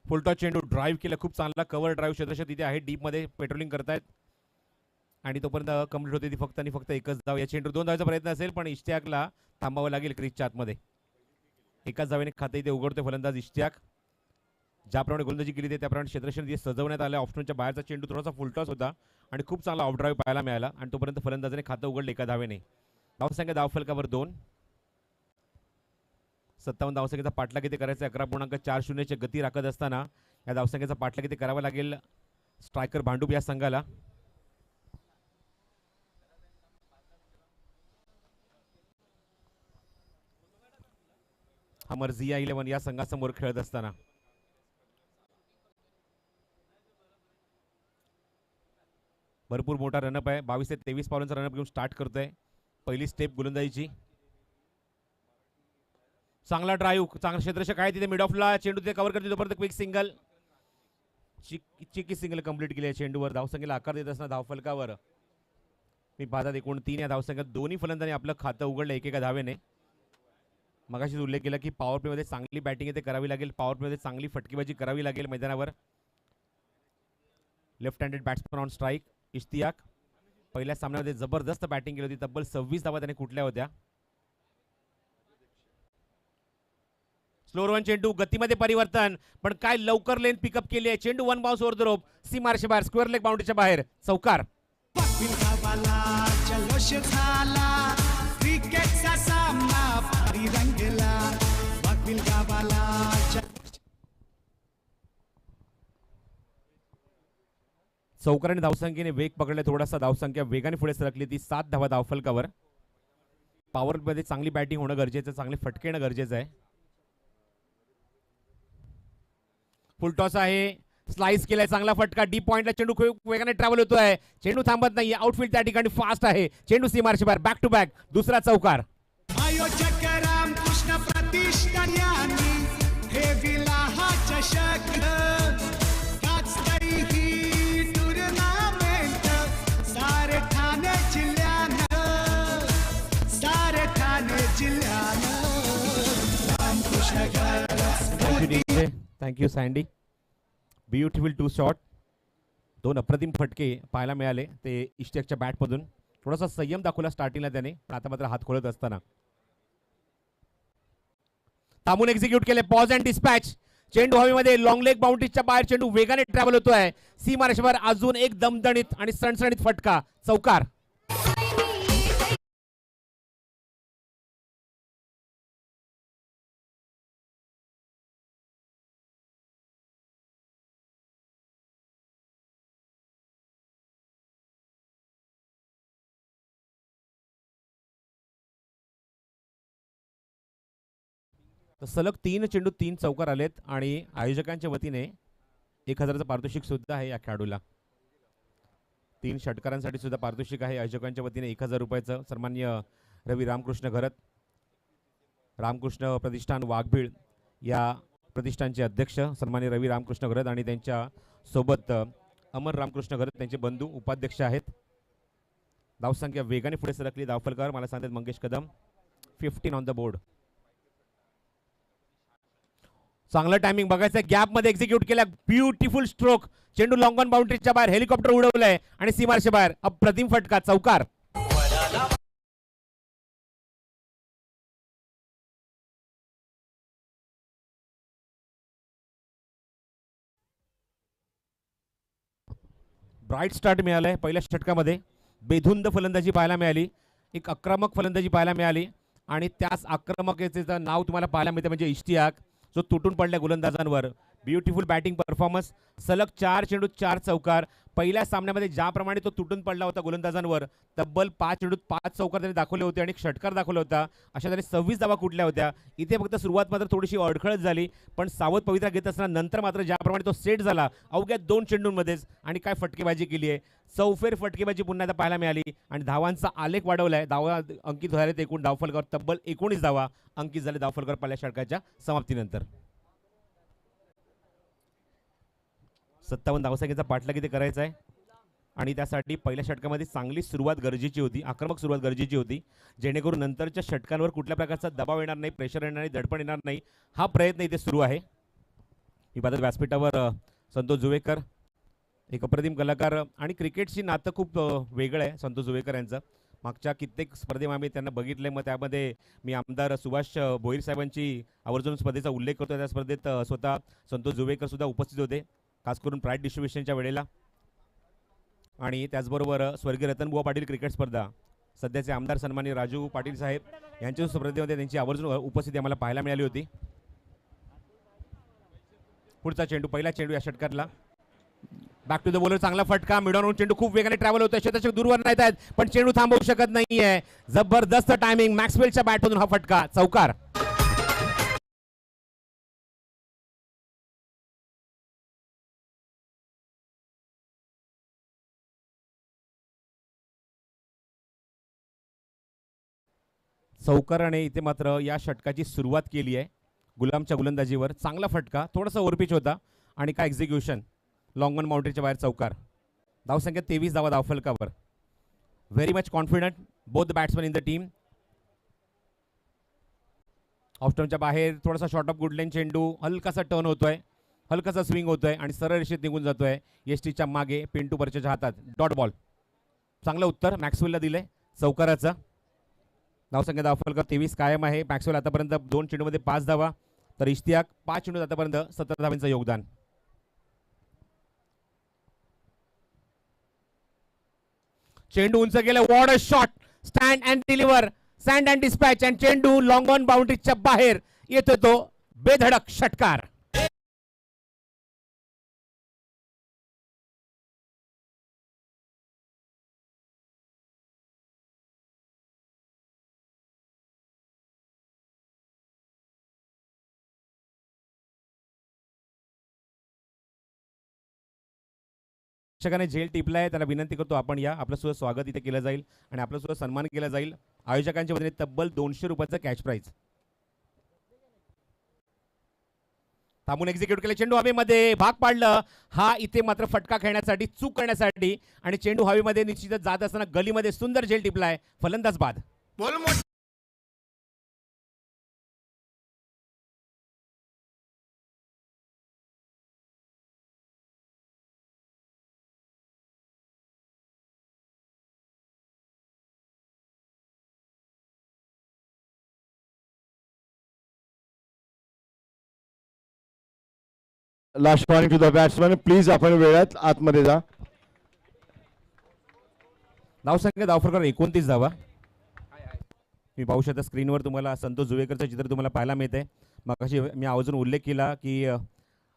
फुलटॉस चेंडू ड्राईव्ह केला, खूप चांगला कव्हर ड्राईव्ह क्षेत्रक्षेत्र तिथे आहे, डीप मध्ये पेट्रोलिंग करतायत आणि तोपर्यंत कंप्लीट होते ती फक्त आणि फक्त एकच धाव. या चेंडू 2 धावाचा प्रयत्न असेल पण इश्तियाकला थांबावं लागेल क्रीजच्या आतमध्ये. एकाच धावेने खाते इथे उघडतोय फलंदाज इश्तियाक. ज्याप्रमाणे गोलंदाजी केली ते त्याप्रमाणे क्षेत्रक्षेत्र सजवण्यात आलं. ऑप्शनच्या बाहेरचा चेंडू थोडासा फुलटॉस होता आणि खूप चांगला ऑफ ड्राईव्ह पाहायला मिळाला आणि तोपर्यंत फलंदाजाने खातं उघडलं एका धावेने. धावसंख्या धावफलकावर 2. 57 धावसंख्येचा पाठलाग इथे करायचा 11.40 गती राखत असताना या धावसंख्येचा पाठलाग इथे करावा लागेल स्ट्रायकर भांडूप या संघाला. हमर झिया 11 या संघासमोर खेळत असताना भरपूर मोठा रनअप आहे. 22 ते 23 पावलांचा रनअप घेऊन स्टार्ट करतोय. पहिली स्टेप गोलंदाजीची. चांगला ड्राईव्ह, चांगला क्षेत्ररक्षक आहे तिथे मिड ऑफला चेंडू ते कव्हर करते तोपर्यंत क्विक सिंगल. चिकी सिंगल कंप्लीट केली आहे चेंडूवर. धावसंख्येला आकार देत असताना धावफलकावर मी पाहतात एकूण 3 या धावसंख्येत दोन्ही फलंदाजांनी आपलं खातं उघडलं एकेका धावेने. मगाशीच उल्लेख केला की पॉवर प्ले मध्ये चांगली बॅटिंग इथे करावी लागेल, पॉवर प्ले मध्ये चांगली फटकेबाजी करावी लागेल मैदानावर. Left handed batsman on strike Ishtiyaq. पहिल्या सामन्यामध्ये जबरदस्त बॅटिंग केली होती, तब्बल 26 धावा त्याने कुठल्या होत्या. स्लोअर वन चेंडू, गतीमध्ये परिवर्तन पण काय लवकर लेन पिकअप केली आहे. चेंडू 1 बाउन्स ओव्हर द रोप, सीमारेषे बाहेर, स्क्वेअर लेग बाउंड्रीच्या बाहेर, चौकार. वाकविल गावाला जल्लोष झाला, क्रिकेटचा सामना भारी रंगला. वाकविल गावाला चौकार आणि धावसंख्येने वेग पकडले. थोडासा धावसंख्या वेगाने पुढे सरकली. ती 7 धावा धावफलकावर. पॉवर मध्ये चांगली बॅटिंग होणं गरजेचं आहे, चांगले फटके येणं गरजेचं आहे. फुलटॉस आहे, स्लाइस केलाय, चांगला फटका डीप पॉइंटला चेंडू खूप वेगाने ट्रॅव्हल होतोय. चेंडू थांबत नाही. आउटफील्ड त्या ठिकाणी फास्ट आहे. चेंडू सीमारेषे बाहेर, बॅक टू बॅक दुसरा चौकार. आयोजक रामकृष्ण प्रतिष्ठान यांनी ठेविला हा चषक. गाजतय ही टुर्नामेंट सारे ठाणे जिल्ह्यानं, सारे ठाणे जिल्ह्यानं. Ramakrishna thank you Sandy. Beautiful 2 shot. 2 अप्रतिम फटके पाहायला मिळाले ते इश्तियाकच्या बॅटमधून. थोडासा संयम दाखवला स्टार्टिंगला त्याने, पण आता मात्र हात खोलत असताना थांबून एक्झिक्यूट केले. Pause and dispatch. चेंडू हवेमध्ये, लॉंग लेग बाउंड्रीच्या बाहेर चेंडू वेगाने ट्रॅव्हल होतोय. सीमारेषेवर अजून एक दमदणीत आणि सणसणीत फटका, चौकार. सलग 3 चेंडू 3 चौकार आलेत आणि आयोजकांच्या वतीने 1000चं पारितोषिक सुद्धा आहे या खेळाडूला. 3 षटकारांसाठी सुद्धा पारितोषिक आहे आयोजकांच्या वतीने 1000 रुपयाचं. सन्माननीय रवी रामकृष्ण घरत, रामकृष्ण प्रतिष्ठान वाघबीळ या प्रतिष्ठानचे अध्यक्ष सन्माननीय रवी रामकृष्ण घरत आणि त्यांच्या सोबत अमर रामकृष्ण घरत त्यांचे बंधू उपाध्यक्ष आहेत. धावसंख्या वेगाने पुढे सरकली धावफलकावर. मला सांगतात Mangesh Kadam. 15 on the board. चांगलं टायमिंग बघायचं. गॅप मध्ये एक्झिक्यूट केला. Beautiful stroke. चेंडू लॉंग ऑन बाउंड्रीच्या बाहेर, हेलिकॉप्टर उडवलंय आणि सीमारेषे बाहेर, अप्रतिम फटका, चौकार. ब्राईट स्टार्ट मिळालाय. पहिल्या षटकामध्ये बेधुंद फलंदाजी पाहायला मिळाली, एक आक्रमक फलंदाजी पाहायला मिळाली आणि त्याच आक्रमकतेचं नाव तुम्हाला पाहायला मिळते म्हणजे इश्तियाक, जो तुटून पडल्या गोलंदाजांवर. Beautiful batting performance. सलग 4 चेंडूत 4 चौकार. पहिल्या सामन्यामध्ये ज्याप्रमाणे तो तुटून पडला होता गोलंदाजांवर, तब्बल 5 चेंडूत 5 चौकार त्यांनी दाखवले होते आणि षटकार दाखवला होता. अशा तऱ्हे 26 धावा कुठल्या होत्या. इथे फक्त सुरुवात मात्र थोडीशी अडखळत झाली, पण सावध पवित्रा घेत असताना नंतर मात्र ज्याप्रमाणे तो सेट झाला अवघ्या 2 चेंडूंमध्येच आणि काय फटकेबाजी केली आहे. चौफेर फटकेबाजी पुन्हा एकदा पाहायला मिळाली आणि धावांचा आलेख वाढवलाय. धावा अंकित झालेत एकूण धावफलकावर तब्बल 19 धावा अंकित झाले धावफलकावर पहिल्या षटकाच्या समाप्तीनंतर. 57 धावसंख्येचा पाठलाग इथे करायचा आहे. आणि त्यासाठी पहिल्या षटकामध्ये चांगली सुरुवात गरजेची होती, आक्रमक सुरुवात गरजेची होती, जेणेकरून नंतरच्या षटकांवर कुठल्या प्रकारचा दबाव येणार नाही, प्रेशर येणार नाही, दडपण येणार नाही. हा प्रयत्न इथे सुरू आहे. ही पद्धत व्यासपीठावर संतोष जुवेकर, एक अप्रतिम कलाकार, आणि क्रिकेटची नातं खूप वेगळं आहे संतोष जुवेकर यांचं. मागच्या कित्येक स्पर्धेमध्ये आम्ही त्यांना बघितलंय. मग त्यामध्ये मी आमदार सुभाष भोईर साहेबांची आवर्जून स्पर्धेचा उल्लेख करतो. त्या स्पर्धेत स्वतः संतोष जुवेकर सुद्धा उपस्थित होते, खास करून प्राईज डिस्ट्रीब्युशनच्या वेळेला. आणि त्याचबरोबर स्वर्गीय रतनबुवा पाटील क्रिकेट स्पर्धा, सध्याचे आमदार सन्माननीय राजू पाटील साहेब यांच्या स्पर्धेमध्ये त्यांची आवर्जून उपस्थिती आम्हाला पाहायला मिळाली होती. पुढचा चेंडू, पहिला चेंडू या षटकातला. बॅक टू द बॉलर, चांगला फटका, मिडॉन चेंडू खूप वेगाने ट्रॅव्हल होतोय, शतक दूरवर नाही आहेत, पण चेंडू थांबवू शकत नाहीये. जबरदस्त टायमिंग, मॅक्सवेलच्या बॅटमधून हा फटका, चौकार. चौकाराने इथे मात्र या षटकाची सुरुवात केली आहे. गुलामच्या गोलंदाजीवर चांगला फटका, थोडासा ओव्हरपिच होता, आणि काय एक्झिक्युशन, लॉंग ऑन बाउंड्रीच्या बाहेर चौकार. धावसंख्या 23 धावा धावफलकावर. Very much confident both the batsman in the team. ऑफस्टंपच्या बाहेर थोडासा शॉर्ट ऑफ गुडलेन चेंडू, हलकासा टर्न होतोय, हलकासा स्विंग होतोय आणि सरळ रेषेत निघून जातोय. एसटीच्या मागे पिंटू परचेच्या हातात डॉट बॉल. चांगलं उत्तर मॅक्सवेलला दिलंय चौकाराचं. धावसंख्या धावफलकावर 23 कायम आहे. मॅक्सवेल आतापर्यंत 2 चेंडूमध्ये 5 धावा, तर इश्तियाक 5 चेंडू आतापर्यंत 17 धावांचं योगदान. चेंडू उंच गेला, what a shot, stand and deliver, stand and dispatch, and चेंडू लॉंग ऑन बाउंड्रीच्या बाहेर येतो, तो बेधडक षटकार. प्रेक्षकाने झेल टिपलाय, त्याला विनंती करतो आपण या, आपलं सुद्धा स्वागत इथे केलं जाईल आणि आपलं सुद्धा सन्मान केला जाईल. आयोजकांच्या वतीने तब्बल 200 रुपयाचं कॅश प्राइज. थांबून एक्झिक्यूट केले, चेंडू हवेमध्ये, भाग पाडलं. हा इथे मात्र फटका खेळण्यासाठी, चूक करण्यासाठी, आणि चेंडू हवेमध्ये निश्चितच जात असताना गलीमध्ये सुंदर झेल टिपलाय. फलंदाज बाद. Last warning to the batsman, please आपण वेळात आतमध्ये जा. धावसंख्या धावफलकावर 29 धावा. मी पाहू शकता स्क्रीनवर तुम्हाला संतोष जुवेकरचं चित्र तुम्हाला पाहायला मिळते. मगाशी मी आवर्जून उल्लेख केला की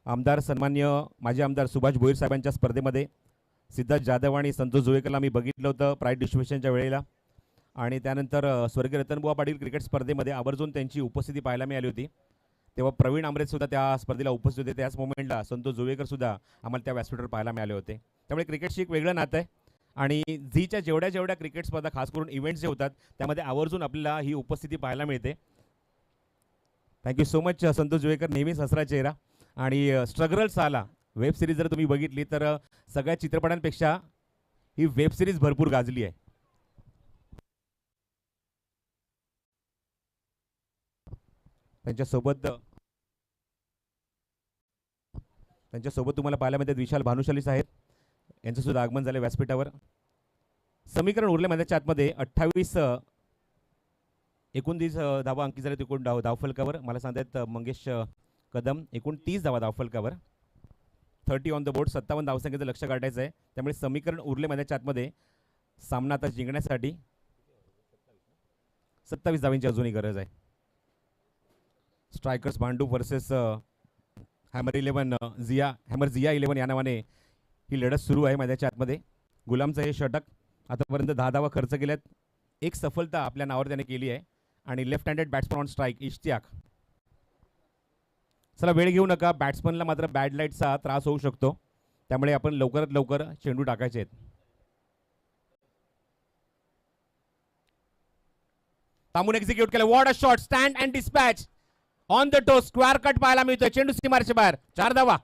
आमदार सन्मान्य माजी आमदार सुभाष भोईर साहेबांच्या स्पर्धेमध्ये सिद्धार्थ जाधव आणि संतोष जुवेकरला मी बघितलं होतं प्राईज डिस्ट्रीब्युशनच्या वेळेला, आणि त्यानंतर स्वर्गीय रतनबुवा पाटील क्रिकेट स्पर्धेमध्ये आवर्जून त्यांची उपस्थिती पाहायला मिळाली होती. तेव्हा प्रवीण आमरेत सुद्धा त्या स्पर्धेला उपस्थित होते. त्याच मोमेंटला संतोष जुवेकर सुद्धा आम्हाला त्या व्यासपीठावर पाहायला मिळाले होते. त्यामुळे क्रिकेटशी एक वेगळं नातं आहे, आणि झीच्या जेवढ्या क्रिकेट स्पर्धा, खास करून इव्हेंट्स जे होतात, त्यामध्ये आवर्जून आपल्याला ही उपस्थिती पाहायला मिळते. Thank you so much Santosh Juvekar, नेहमीच हसरा चेहरा. आणि स्ट्रगल साला वेब सिरीज जर तुम्ही बघितली तर सगळ्या चित्रपटांपेक्षा ही वेब सिरीज भरपूर गाजली आहे. त्यांच्यासोबत तुम्हाला पाहायला मिळतात विशाल भानुशाली साहेब, यांचं सुद्धा आगमन झालं व्यासपीठावर. समीकरण उरले मैदानाच्या आतमध्ये 29 धावा अंकित झाले एकूण धावफलकावर. मला सांगतात मंगेश कदम, एकूण 30 धावा धावफलकावर, 30 ऑन द बोर्ड. 57 धावसंख्येचं लक्ष गाठायचं आहे. त्यामुळे समीकरण उरले मैदानाच्या आतमध्ये सामना आता जिंकण्यासाठी 27 धावांची अजूनही गरज आहे. स्ट्रायकर्स भांडू वर्सेस हॅमर 11 या नावाने ही लढत सुरू आहे मैदानाच्या आतमध्ये. गुलामचं हे षटक, आतापर्यंत 10 धावा खर्च केल्यात, एक सफलता आपल्या नावावर त्याने केली आहे. आणि left handed batsman on strike Ishtiyaq. चला वेळ घेऊ नका, बॅट्समनला मात्र बॅड लाईटचा त्रास होऊ शकतो, त्यामुळे आपण लवकरात लवकर चेंडू टाकायचे आहेत. थांबून एक्झिक्यूट केलं, what a shot, stand and dispatch, on the toe, square cut पाहायला मिळतोय. चेंडू सीमारच्या बाहेर, 4 धावा.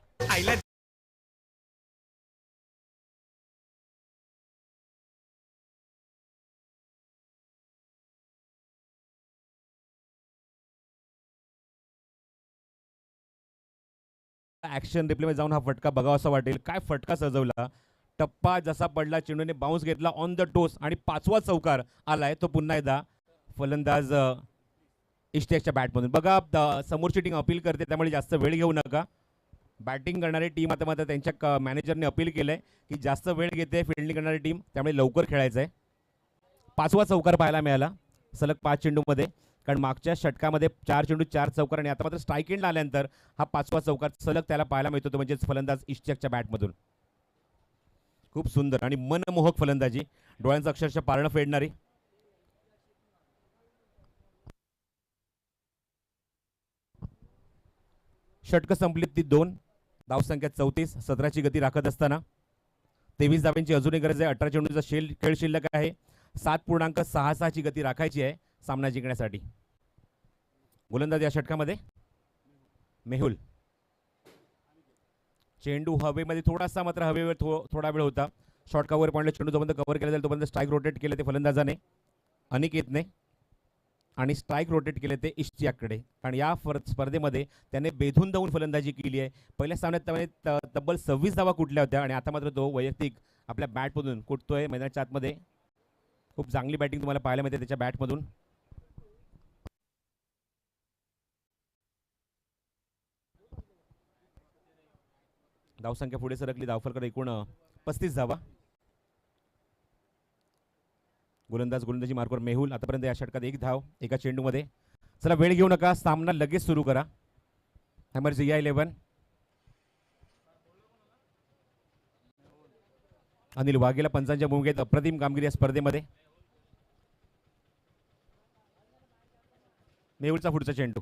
ॲक्शन रिप्लेमध्ये जाऊन हा फटका बघावा असा वाटेल. काय फटका सजवला. टप्पा जसा पडला, चेंडूने बाउन्स घेतला ऑन द टोस आणि 5वा चौकार आलाय तो पुन्हा एकदा फलंदाज इष्टेकच्या बॅटमधून. बघा समोरची टीम अपील करते त्यामुळे जास्त वेळ घेऊ नका. बॅटिंग करणारी टीम आता मात्र त्यांच्या मॅनेजरने अपील केलंय की जास्त वेळ घेते फिल्डिंग करणारी टीम, त्यामुळे लवकर खेळायचं आहे. 5वा चौकार पाहायला मिळाला सलग 5 चेंडूमध्ये, कारण मागच्या षटकामध्ये 4 चेंडू 4 चौकार आणि आता मात्र स्ट्राईक एंडला आल्यानंतर हा 5वा चौकार सलग त्याला पाहायला मिळतो तो म्हणजेच फलंदाज इष्टकच्या बॅटमधून. खूप सुंदर आणि मनमोहक फलंदाजी, डोळ्यांचं अक्षरशः पारणं फेडणारी. षटकं संपलीत ती 2, धावसंख्या 34, 17ची गती राखत असताना 23 धावांची अजूनही गरज आहे. 18 चेंडूचा खेळ शिल्लक आहे. 7.66ची गती राखायची आहे सामना जिंकण्यासाठी. गोलंदाज या षटकामध्ये मेहुल. चेंडू हवेमध्ये थोडासा मात्र हवेवर थोडा वेळ होता. शॉर्ट कव्हर पॉईंटला चेंडू जोपर्यंत कव्हर केला जाईल तोपर्यंत स्ट्राईक रोटेट केले ते फलंदाजाने अनिकेतने आणि स्ट्राईक रोटेट केले ते इष्टियाकडे. कारण या स्पर्धेमध्ये त्याने बेधून धावून फलंदाजी केली आहे. पहिल्या सामन्यात त्याने तब्बल 26 धावा कुठल्या होत्या आणि आता मात्र तो वैयक्तिक आपल्या बॅटमधून कुठतोय मैदानाच्या आतमध्ये. खूप चांगली बॅटिंग तुम्हाला पाहायला मिळते त्याच्या बॅटमधून. धावसंख्या पुढे सरकली, धावफलक एकूण 35 धावा. गोलंदाजी मार्कवर मेहुल. आतापर्यंत या षटकात 1 धाव एका चेंडूमध्ये. चला वेळ घेऊ नका, सामना लगेच सुरू करा. हॅमर जिया 11. अनिल वाघेला पंचांच्या भूमिकेत अप्रतिम कामगिरी या स्पर्धेमध्ये. मेहुलचा पुढचा चेंडू.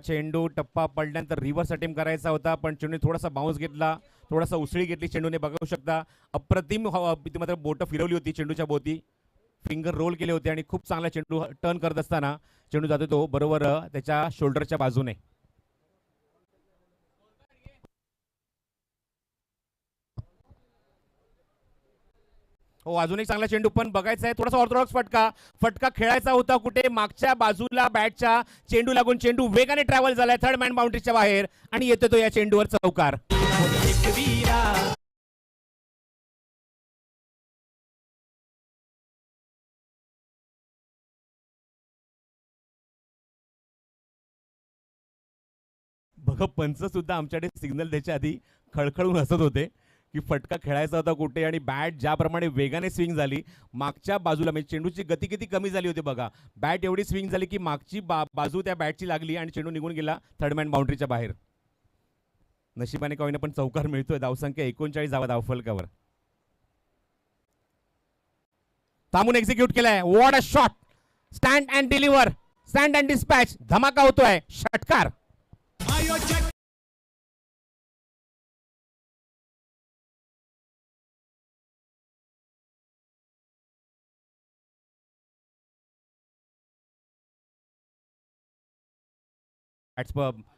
चेंडू टप्पा पडल्यानंतर रिव्हर्स अटेम्प्ट करायचा होता पण चेंडूने थोडासा बाउन्स घेतला, थोडासा उसळी घेतली चेंडूने. बघू शकता अप्रतिम मात्र बोटं फिरवली होती चेंडूच्या भोवती, फिंगर रोल केले होते आणि खूप चांगला चेंडू टर्न करत असताना चेंडू जातो तो बरोबर त्याच्या शोल्डरच्या बाजूने. हो अजून एक चांगला चेंडू पण बघायचा आहे. थोडासा ऑर्थोडॉक्स फटका खेळायचा होता कुठे मागच्या बाजूला बॅटच्या. चेंडू लागून चेंडू वेगाने ट्रॅव्हल झालाय थर्ड मॅन बाउंड्रीच्या बाहेर आणि येतो तो या चेंडूवर चौकार. बघा पंच सुद्धा आमच्याकडे सिग्नल द्यायच्या आधी खळखळून हसत होते की फटका खेळायचा होता कुठे आणि बॅट ज्याप्रमाणे वेगाने स्विंग झाली मागच्या बाजूला, म्हणजे चेंडूची गती किती कमी झाली होती बघा. बॅट एवढी स्विंग झाली की मागची बाजू त्या बॅटची लागली आणि चेंडू निघून गेला थर्ड मॅन बाउंड्रीच्या बाहेर. नशिबाने का होईना पण चौकार मिळतोय. धावसंख्या 39 धावा धावफलकावर. थांबून एक्झिक्यूट केलाय. What a shot. Stand and deliver, stand and dispatch. धमाका होतोय. षटकार. आयोजक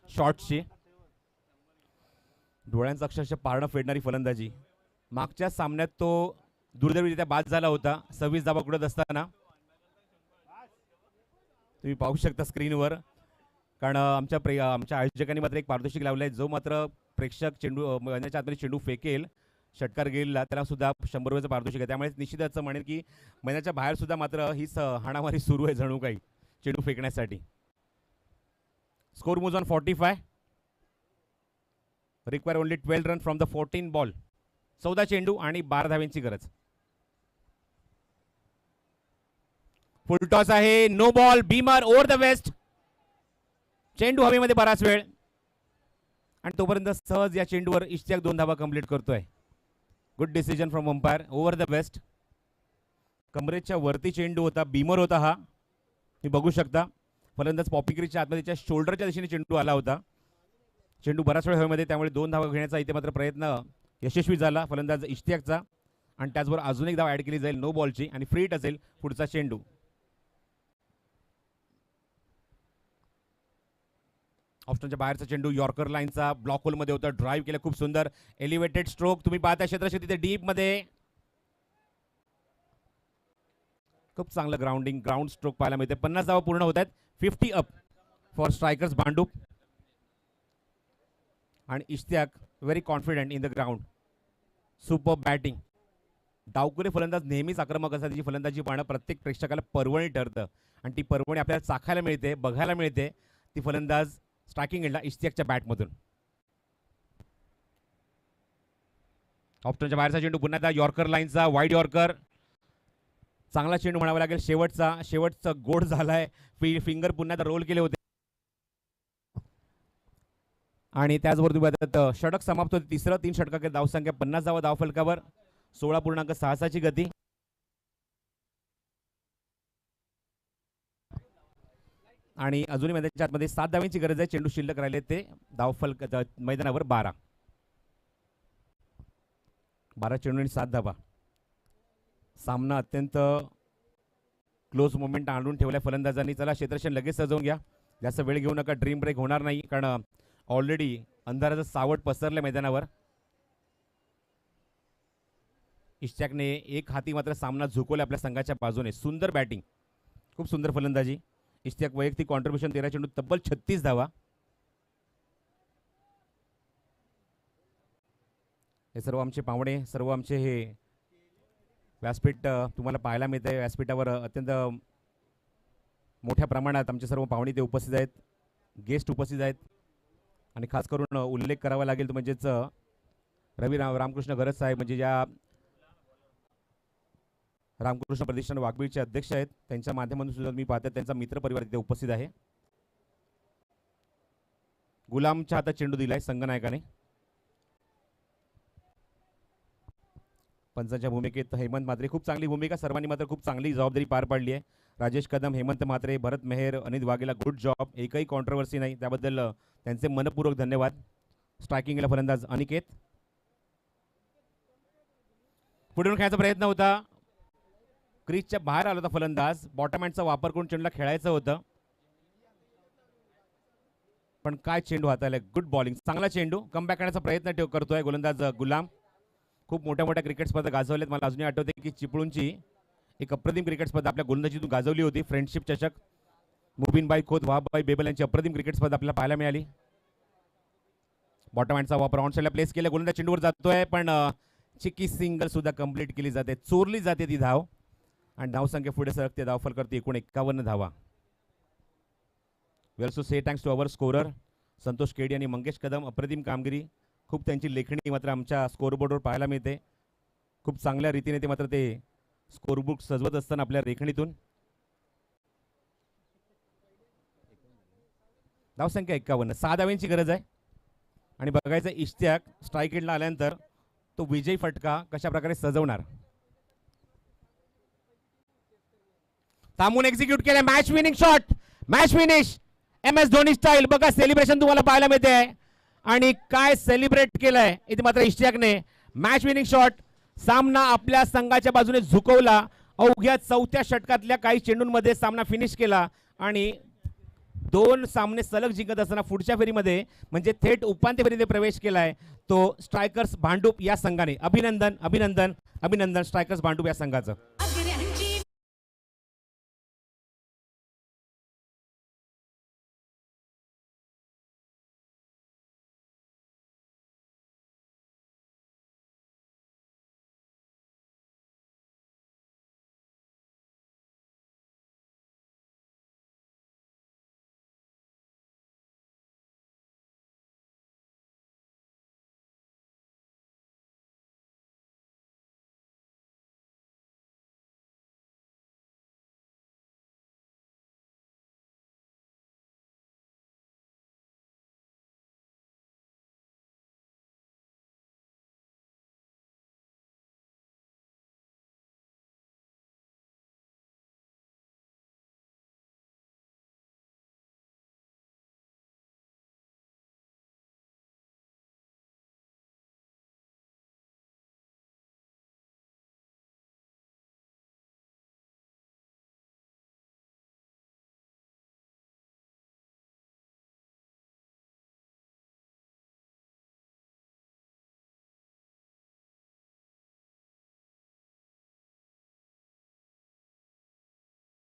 शॉट्सची डोळ्यांचं अक्षरशः पारणं फेडणारी फलंदाजी. मागच्या सामन्यात तो दुर्दैवीरित्या बाद झाला होता 26 धावा कुठत असताना. तुम्ही पाहू शकता स्क्रीनवर. कारण आमच्या आयोजकांनी मात्र एक पारितोषिक लावलंय. जो मात्र प्रेक्षक चेंडू मैदानाच्या आतमध्ये चेंडू फेकेल षटकार गेला त्याला सुद्धा 100 रुपयाचं पारितोषिक आहे. त्यामुळे निश्चितच म्हणेल की मैदानाच्या बाहेर सुद्धा मात्र हीच हाणामारी सुरू आहे जणू काही चेंडू फेकण्यासाठी. Score moves on 45. Require only 12 run from the 14 ball. 14 चेंडू आणि 12 धाव्यांची गरज. फुल टॉस आहे. No ball. Beamer over the waist. चेंडू हवेमध्ये बराच वेळ आणि तोपर्यंत सहज या चेंडूवर इष्टियाक 2 धावा कंप्लीट करतोय. Good decision from umpire. Over the waist. कमरेच्या वरती चेंडू होता, बीमर होता हा. तुम्ही बघू शकता फलंदाज पॉपिक्रीच्या आतमध्ये त्याच्या शोल्डरच्या दिशेने चेंडू आला होता. चेंडू बराच वेळ हवेमध्ये त्यामुळे 2 धावा घेण्याचा इथे मात्र प्रयत्न यशस्वी झाला फलंदाज इष्टियाकचा आणि त्याचबरोबर अजून एक धाव ऍड केली जाईल नो बॉलची आणि फ्री हिट असेल पुढचा चेंडू. ऑप्शनच्या बाहेरचा चेंडू यॉर्कर लाईनचा ब्लॉक होलमध्ये होता. ड्राईव्ह केला खूप सुंदर. एलिव्हेटेड स्ट्रोक तुम्ही पाहता क्षेत्रक्षेत्र तिथे डीप मध्ये खूप चांगलं ग्राउंड स्ट्रोक पाहायला मिळते. 50 धावा पूर्ण होत आहेत. 50 अप. For strikers Bhandup. आणि Ishtiyaq very confident in the ground. Super batting. डावखुरे फलंदाज नेहमीच आक्रमक असतात. त्याची फलंदाजी पाहणं प्रत्येक प्रेक्षकाला पर्वणी ठरतं आणि ती पर्वणी आपल्याला चाखायला मिळते, बघायला मिळते. ती फलंदाज स्ट्रायकिंग एंडला इश्तियाकच्या बॅटमधून. ऑप्शनच्या बाहेरचा चेंडू पुन्हा एकदा यॉर्कर लाईनचा वाईड यॉर्कर. चांगला चेंडू म्हणावा लागेल. शेवटचा गोड झालाय. फिंगर पुन्हा एकदा रोल केले होते आणि त्याचबरोबर षटक समाप्त होते. तिसरं 3 षटकांची धावसंख्या 50 धावा धावफलकावर. 16.6ची गती. आणि अजूनही मैदानाच्या आतमध्ये 7 धावांची गरज आहे. चेंडू शिल्लक राहिले ते धावफलक मैदानावर 12 चेंडू आणि 7 धावा. सामना अत्यंत क्लोज मोमेंट आणून ठेवलाय फलंदाजांनी. चला क्षेत्ररक्षण लगेच सजवून घ्या. जास्त वेळ घेऊ नका. ड्रीम ब्रेक होणार नाही कारण ऑलरेडी अंधाराचं सावट पसरलं मैदानावर. इश्तियाकने एक हाती मात्र सामना झुकवला आपल्या संघाच्या बाजूने. सुंदर बॅटिंग, खूप सुंदर फलंदाजी. इश्तियाक वैयक्तिक कॉन्ट्रीब्युशन 13 चेंडू तब्बल 36 धावा. हे सर्व आमचे पाहुणे, सर्व आमचे हे व्यासपीठ तुम्हाला पाहायला मिळते. व्यासपीठावर अत्यंत मोठ्या प्रमाणात आमचे सर्व पाहुणे ते उपस्थित आहेत, गेस्ट उपस्थित आहेत. आणि खास करून उल्लेख करावा लागेल तो म्हणजेच रवी रामकृष्ण गरज साहेब, म्हणजे ज्या रामकृष्ण प्रतिष्ठान वाघबीळचे अध्यक्ष आहेत, त्यांच्या माध्यमातून सुद्धा मी पाहतो त्यांचा मित्रपरिवार तिथे उपस्थित आहे. गुलामच्या हातात चेंडू दिलाय संघनायकाने. पंचांच्या भूमिकेत हेमंत म्हात्रे, खूप चांगली भूमिका. सर्वांनी मात्र खूप चांगली जबाबदारी पार पाडली आहे. राजेश कदम, हेमंत म्हात्रे, भरत मेहर, अनित वाघेला गुड जॉब. एकही कॉन्ट्रोवर्सी नाही, त्याबद्दल त्यांचे मनपूर्वक धन्यवाद. स्ट्रायकिंगला फलंदाज अनिकेत. पुढून खेळायचा प्रयत्न होता. क्रीजच्या बाहेर आला होता फलंदाज. बॉटम हँडचा वापर करून चेंडूला खेळायचं होतं, पण काय चेंडू हाताळलाय. गुड बॉलिंग, चांगला चेंडू. कमबॅक करण्याचा प्रयत्न करतोय गोलंदाज गुलाम. खूप मोठ्या क्रिकेट स्पर्धा गाजवल्यात. मला अजूनही आठवते की चिपळूणची एक अप्रतिम क्रिकेट स्पर्धा आपल्या गोलंदाजीतून गाजवली होती. फ्रेंडशिप चषक. मुबीनबाई खोत, वहाबबाई बेबल यांची अप्रतिम क्रिकेट स्पर्धा आपल्याला पाहायला मिळाली. बॉटम हँडचा वापर ऑन साईडला प्लेस केला. गोलंदाज चेंडूवर जातोय, पण चिक्की सिंगल सुद्धा कंप्लीट केली जाते, चोरली जाते ती धाव. आणि धावसंख्या पुढे सरकते. धावफल करते एकूण 51 धावा. We also say thanks to our scorer Santosh KD आणि मंगेश कदम. अप्रतिम कामगिरी. खूप त्यांची लेखणी मात्र आमच्या स्कोरबोर्डवर पाहायला मिळते. खूप चांगल्या रीतीने ते मात्र ते स्कोरबुक सजवत असताना आपल्या लेखणीतून. धावसंख्या 51, 6 धावांची गरज आहे. आणि बघायचं इश्तियाक स्ट्राईक एंडला आल्यानंतर तो विजयी फटका कशा प्रकारे सजवणार. थांबून एक्झिक्यूट केलं. Match winning shot, match finish, MS Dhoni style. बघा सेलिब्रेशन तुम्हाला पाहायला मिळते आहे. आणि काय सेलिब्रेट केलंय इथे मात्र इश्तियाकने. Match winning shot. सामना आपल्या संघाच्या बाजूने झुकवला. अवघ्या 4थ्या षटकातल्या काही चेंडूंमध्ये सामना फिनिश केला आणि 2 सामने सलग जिंकत असताना पुढच्या फेरीमध्ये म्हणजे थेट उपांत्य फेरीमध्ये प्रवेश केलाय तो स्ट्रायकर्स भांडूप या संघाने. अभिनंदन, अभिनंदन, अभिनंदन स्ट्रायकर्स भांडूप या संघाचं.